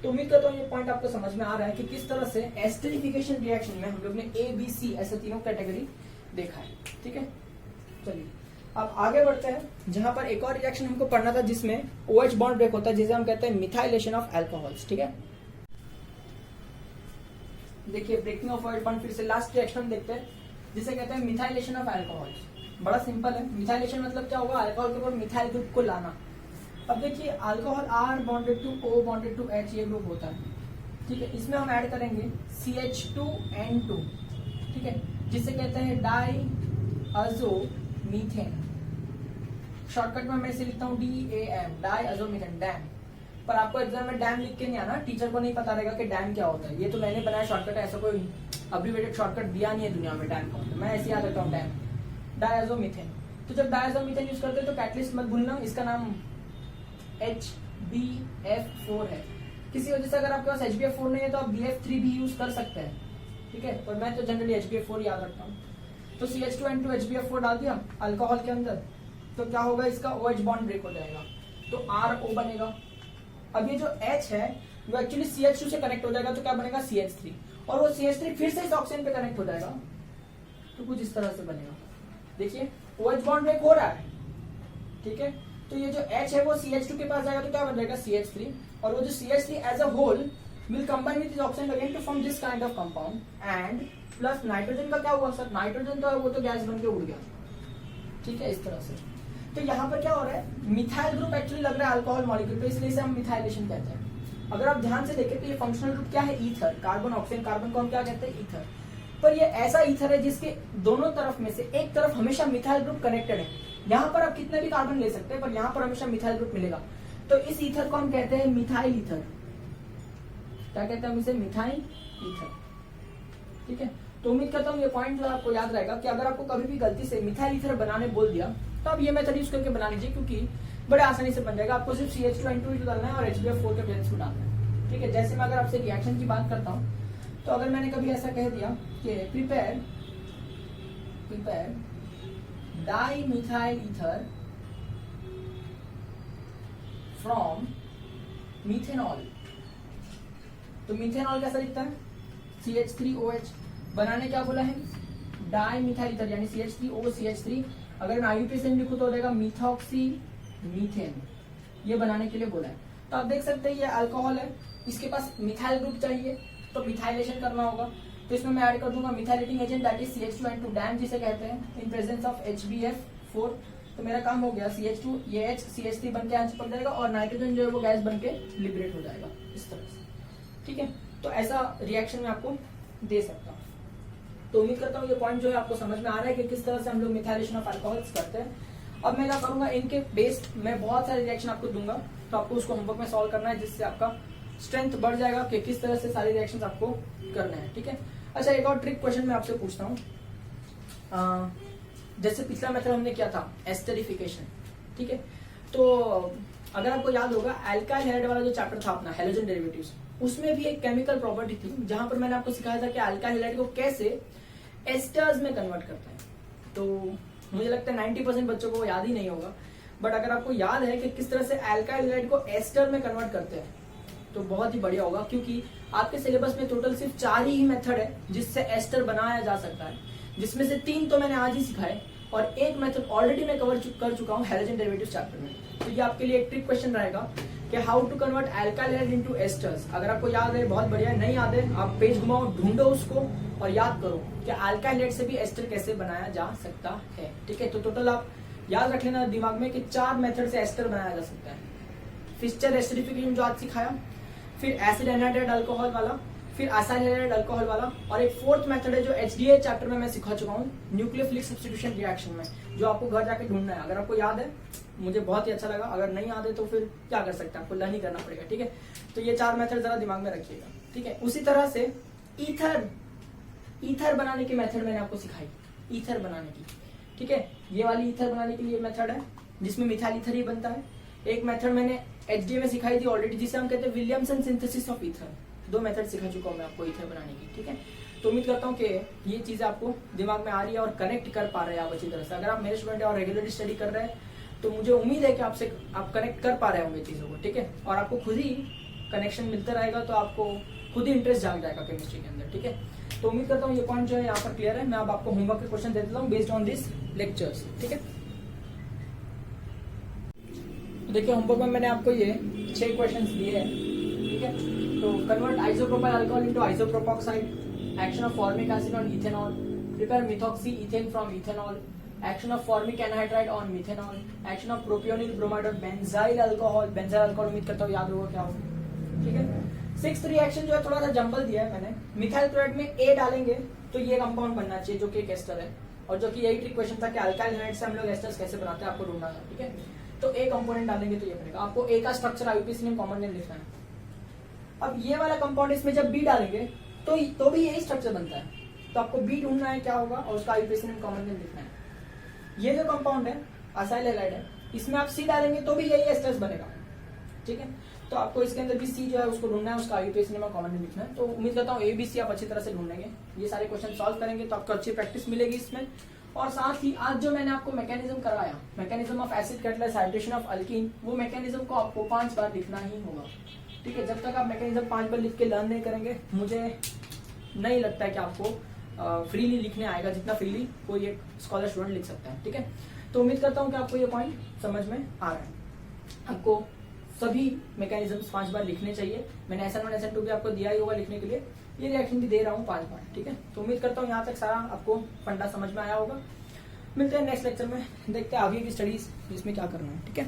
तो उम्मीद करता हूँ ये पॉइंट आपको समझ में आ रहा है कि किस तरह से एस्टरिफिकेशन रिएक्शन में हम लोग ने ABC ऐसे तीनों कैटेगरी देखा है, ठीक है। चलिए अब आगे बढ़ते हैं, जहां पर एक और रिएक्शन हमको पढ़ना था जिसमें OH बॉन्ड ब्रेक होता है, जिसे हम कहते हैं मिथाइलेशन ऑफ अल्कोहल्स, ठीक है। देखिए ब्रेकिंग ऑफ OH बॉन्ड, फिर से लास्ट रिएक्शन देखते हैं जिसे कहते हैं मिथाइलेशन ऑफ अल्कोहल्स। बड़ा सिंपल है, मिथाइलेशन मतलब क्या होगा, अल्कोहल के ऊपर मिथाइल ग्रुप को लाना। अब देखिए alcohol R bonded to O bonded to H ये ग्रुप होता है, ठीक है। इसमें हम ऐड करेंगे CH2N2, ठीक है, जिसे कहते हैं डाईअज़ोमीथेन। शॉर्टकट में मैं इसे लिखता हूँ DAM, डाईअज़ोमीथेन, डैम। पर आपको एग्जाम में डैम लिख के नहीं आना, टीचर को नहीं पता रहेगा कि डैम क्या होता है। ये तो मैंने बनाया शॉर्टकट है, ऐसा कोई अब्रीविएटेड शॉर्टकट दिया नहीं है दुनिया में डैम का, मैं ऐसे याद रखता हूँ डैम, डाईअज़ोमीथेन। तो जब डाईअज़ोमीथेन यूज करते हैं तो कैटलिस्ट मत भूलना, इसका नाम HBF4 है। किसी वजह से अगर आपके पास HBF4 नहीं है तो आप BF3 भी यूज कर सकते हैं, ठीक है, पर मैं तो जनरली HBF4 याद रखता हूँ। तो CH2N2 HBF4 डाल दिया अल्कोहल के अंदर, तो क्या होगा, इसका OH बॉन्ड ब्रेक हो जाएगा, तो RO बनेगा। अब ये जो H है वो एक्चुअली CH2 से कनेक्ट हो जाएगा, तो क्या बनेगा CH3, और वो CH3 फिर से इस ऑक्सीजन पे कनेक्ट हो जाएगा, तो कुछ इस तरह से बनेगा। देखिए OH बॉन्ड ब्रेक हो रहा है, ठीक है। तो ये जो H है वो CH2 के पास जाएगा, तो क्या बन जाएगा CH3, और वो जो CH3 as a whole will combine with this oxygen again to form this kind of compound, and plus nitrogen का क्या हुआ सर, नाइट्रोजन तो है वो तो गैस बन के उड़ गया, ठीक है, इस तरह से। तो यहाँ पर क्या हो रहा है, मिथाइल ग्रुप एक्चुअली लग रहा है अल्कोहल मॉलिक्यूल पे, इसलिए इसे हम मिथाइलेशन कहते हैं। अगर आप ध्यान से देखें तो ये फंक्शनल ग्रुप क्या है, ईथर, कार्बन ऑक्सीजन, कार्बन को हम क्या कहते हैं, ईथर। पर ये ऐसा ईथर है जिसके दोनों तरफ में से एक तरफ हमेशा मिथाइल ग्रुप कनेक्टेड है। यहाँ पर आप कितने भी कार्बन ले सकते हैं, पर यहाँ पर हमेशा मिथाइल ग्रुप मिलेगा, तो इस ईथर को हम कहते हैं मिथाइल ईथर। क्या कहते हैं हम इसे, मिथाइल ईथर, ठीक है। तो उम्मीद करता हूँ ये पॉइंट जो आपको याद रहेगा कि अगर आपको कभी भी गलती से मिथाइल ईथर बनाने बोल दिया तो आप ये मेथड यूज करके बना लीजिए, क्योंकि बड़े आसानी से बन जाएगा। आपको सिर्फ CH2N2 डालना है और HBF4 के प्रेजेंस में डालना है, ठीक है। जैसे मैं अगर आपसे रिएक्शन की बात करता हूँ, तो अगर मैंने कभी ऐसा कह दिया कि prepare dimethyl ether from methanol, तो मीथेनॉल कैसा दिखता है, CH3OH। बनाने क्या बोला है, डाईमिथाइल ईथर यानी CH3O CH3। अगर मैं IUPAC से लिखूं तो हो जाएगा मिथॉक्सी मीथेन, ये बनाने के लिए बोला है। तो आप देख सकते हैं ये अल्कोहल है, इसके पास मिथाइल ग्रुप चाहिए, तो मिथाइलेशन करना होगा। तो इसमें मैं ऐड कर दूंगा methylating agent, that is CH2N2 डैम जिसे कहते हैं, इन प्रेजेंस ऑफ HBF4। तो मेरा काम हो गया, CH2 ये H CH3 बन के यहाँ चिपक जाएगा, और नाइट्रोजन जो है वो गैस बन के लिबरेट हो जाएगा इस तरह से, ठीक है। तो ऐसा रिएक्शन में आपको दे सकता हूँ। तो उम्मीद करता हूँ ये पॉइंट जो है आपको समझ में आ रहा है कि किस तरह से हम लोग मिथाइलेशन ऑफ अल्कोहल्स करते हैं। अब मैं क्या करूंगा, इनके बेस्ड मैं बहुत सारे रिएक्शन आपको दूंगा, तो आपको उसको होमवर्क में सॉल्व करना है, जिससे आपका स्ट्रेंथ बढ़ जाएगा कि किस तरह से सारे रिएक्शंस आपको करने हैं, ठीक है। अच्छा, एक और ट्रिक क्वेश्चन मैं आपसे पूछता हूँ। जैसे पिछला मेथड हमने किया था एस्टरिफिकेशन, ठीक है। तो अगर आपको याद होगा अल्काइल हैलाइड वाला जो चैप्टर था अपना हेलोजन डेरिवेटिव्स, उसमें भी एक केमिकल प्रॉपर्टी थी जहां पर मैंने आपको सिखाया था कि अल्काइल हैलाइड को कैसे एस्टर्स में कन्वर्ट करते हैं। तो मुझे लगता है 90% बच्चों को याद ही नहीं होगा, बट अगर आपको याद है कि किस तरह से अल्काइल हैलाइड को एस्टर में कन्वर्ट करते हैं तो बहुत ही बढ़िया होगा, क्योंकि आपके सिलेबस में टोटल सिर्फ 4 ही मेथड है जिससे एस्टर बनाया जा सकता है, जिसमें से 3 तो मैंने आज ही सिखाए और एक मेथड ऑलरेडी मैं कवर कर चुका हूँ हेलोजन डेरिवेटिव्स चैप्टर में। तो ये आपके लिए एक ट्रिक क्वेश्चन रहेगा कि how to convert alkyl halide into esters. अगर आपको याद है बहुत बढ़िया, नहीं याद है आप पेज घुमाओ, ढूंढो उसको और याद करो कि अल्काइल हैलाइड से भी एस्टर कैसे बनाया जा सकता है, ठीक है। तो टोटल आप याद रख लेना दिमाग में कि 4 मेथड से एस्टर बनाया जा सकता है। फिस्चर एस्टरिफिकेशन जो आज सिखाया, फिर एसिड एनाहाइड्राइड अल्कोहल वाला, फिर असाइल हैलाइड अल्कोहल वाला, और एक फोर्थ मेथड है जो HDA चैप्टर में मैं सिखा चुका हूँ, न्यूक्लियोफिलिक सब्स्टिट्यूशन रिएक्शन में, जो आपको घर जाके ढूंढना है। अगर आपको याद है मुझे बहुत ही अच्छा लगा, अगर नहीं याद है तो फिर क्या कर सकते हैं, आपको लर्न ही करना पड़ेगा, ठीक है। तो ये 4 मेथड जरा दिमाग में रखिएगा, ठीक है। उसी तरह से ईथर बनाने की मेथड मैंने आपको सिखाई, ईथर बनाने की, ठीक है। ये वाली ईथर बनाने के लिए मेथड है जिसमें मिथाइल ईथर ही बनता है। एक मेथड मैंने HDA में सिखाई थी ऑलरेडी, जिसे हम कहते हैं Williamson synthesis of ether. 2 method सिखा चुका हूं मैं आपको ईथर बनाने की, ठीक है। तो उम्मीद करता हूं कि ये चीजें आपको दिमाग में आ रही है और कनेक्ट कर पा रहे हैं आप अच्छी तरह से। अगर आप मेरे स्टूडेंट हैं और रेगुलरली स्टडी कर रहे हैं तो मुझे उम्मीद है कि आप कनेक्ट कर पा रहे होंगे चीजों को, ठीक है। और आपको खुद ही कनेक्शन मिलता रहेगा तो आपको खुद ही इंटरेस्ट जाग जाएगा केमिस्ट्री के अंदर, ठीक है। तो उम्मीद करता हूँ ये पॉइंट जो है यहाँ पर क्लियर है। मैं अब आपको होमवर्क के क्वेश्चन दे देता हूँ बेस्ड ऑन दिस लेक्चर्स, ठीक है। देखिए होमवर्क में मैंने आपको ये 6 क्वेश्चंस दिए हैं, ठीक है। तो convert isopropyl alcohol into isopropoxide, action of formic acid on ethanol, prepare methoxy ethane from ethanol, action of formic anhydride on methanol, action of propionyl bromide on benzyl alcohol. Benzyl alcohol उम्मीद करता हूँ याद होगा क्या होगा, ठीक है। 6th reaction जो है थोड़ा सा जंबल दिया है मैंने। मिथाइल क्लोराइड में A डालेंगे तो ये कंपाउंड बनना चाहिए जो कि एक एस्टर है, और जो कि यही ट्रिक क्वेश्चन था कि अल्काइल हैलाइड से हम लोग एस्टर्स कैसे बनाते हैं आपको ढूंढना था, ठीक है। तो A कंपोनेंट डालेंगे तो ये बनेगा। आपको A का structure IUPAC name common name लिखना है। अब ये वाला कंपाउंड इसमें जब B डालेंगे तो भी यही स्ट्रक्चर बनता है, तो आपको B ढूंढना है क्या होगा और उसका IUPAC नेम कॉमन नेम लिखना है। ये जो कंपाउंड है असाइल हैलाइड है, इसमें आप C डालेंगे तो भी यही एस्टर्स बनेगा, ठीक है। तो आपको इसके अंदर भी C जो है उसको ढूंढना है, उसका IUPAC नेम कॉमन नेम लिखना है। तो उम्मीद करता हूँ ABC आप अच्छी तरह से ढूंढेंगे। ये सारे क्वेश्चन सॉल्व करेंगे तो आपको अच्छी प्रैक्टिस मिलेगी इसमें। और साथ ही आज जो मैंने आपको मैकेनिज्म करवाया, mechanism of acid catalyse hydration of alkyne, वो मैकेनिज्म को आपको 5 बार लिखना ही होगा, ठीक है। जब तक आप मैकेनिज्म 5 बार लिख के लर्न नहीं करेंगे मुझे नहीं लगता है कि आपको फ्रीली लिखने आएगा जितना फ्रीली कोई एक स्कॉलर स्टूडेंट लिख सकता है, ठीक है। तो उम्मीद करता हूँ कि आपको ये पॉइंट समझ में आ रहा है। आपको सभी मैकेनिज्म्स 5 बार लिखने चाहिए। मैंने SN1 SN2 भी आपको दिया ही होगा लिखने के लिए, ये रिएक्शन भी दे रहा हूँ 5 बार, ठीक है। तो उम्मीद करता हूँ यहाँ तक सारा आपको फंडा समझ में आया होगा। मिलते हैं नेक्स्ट लेक्चर में, देखते हैं आगे की स्टडीज जिसमें क्या करना है, ठीक है।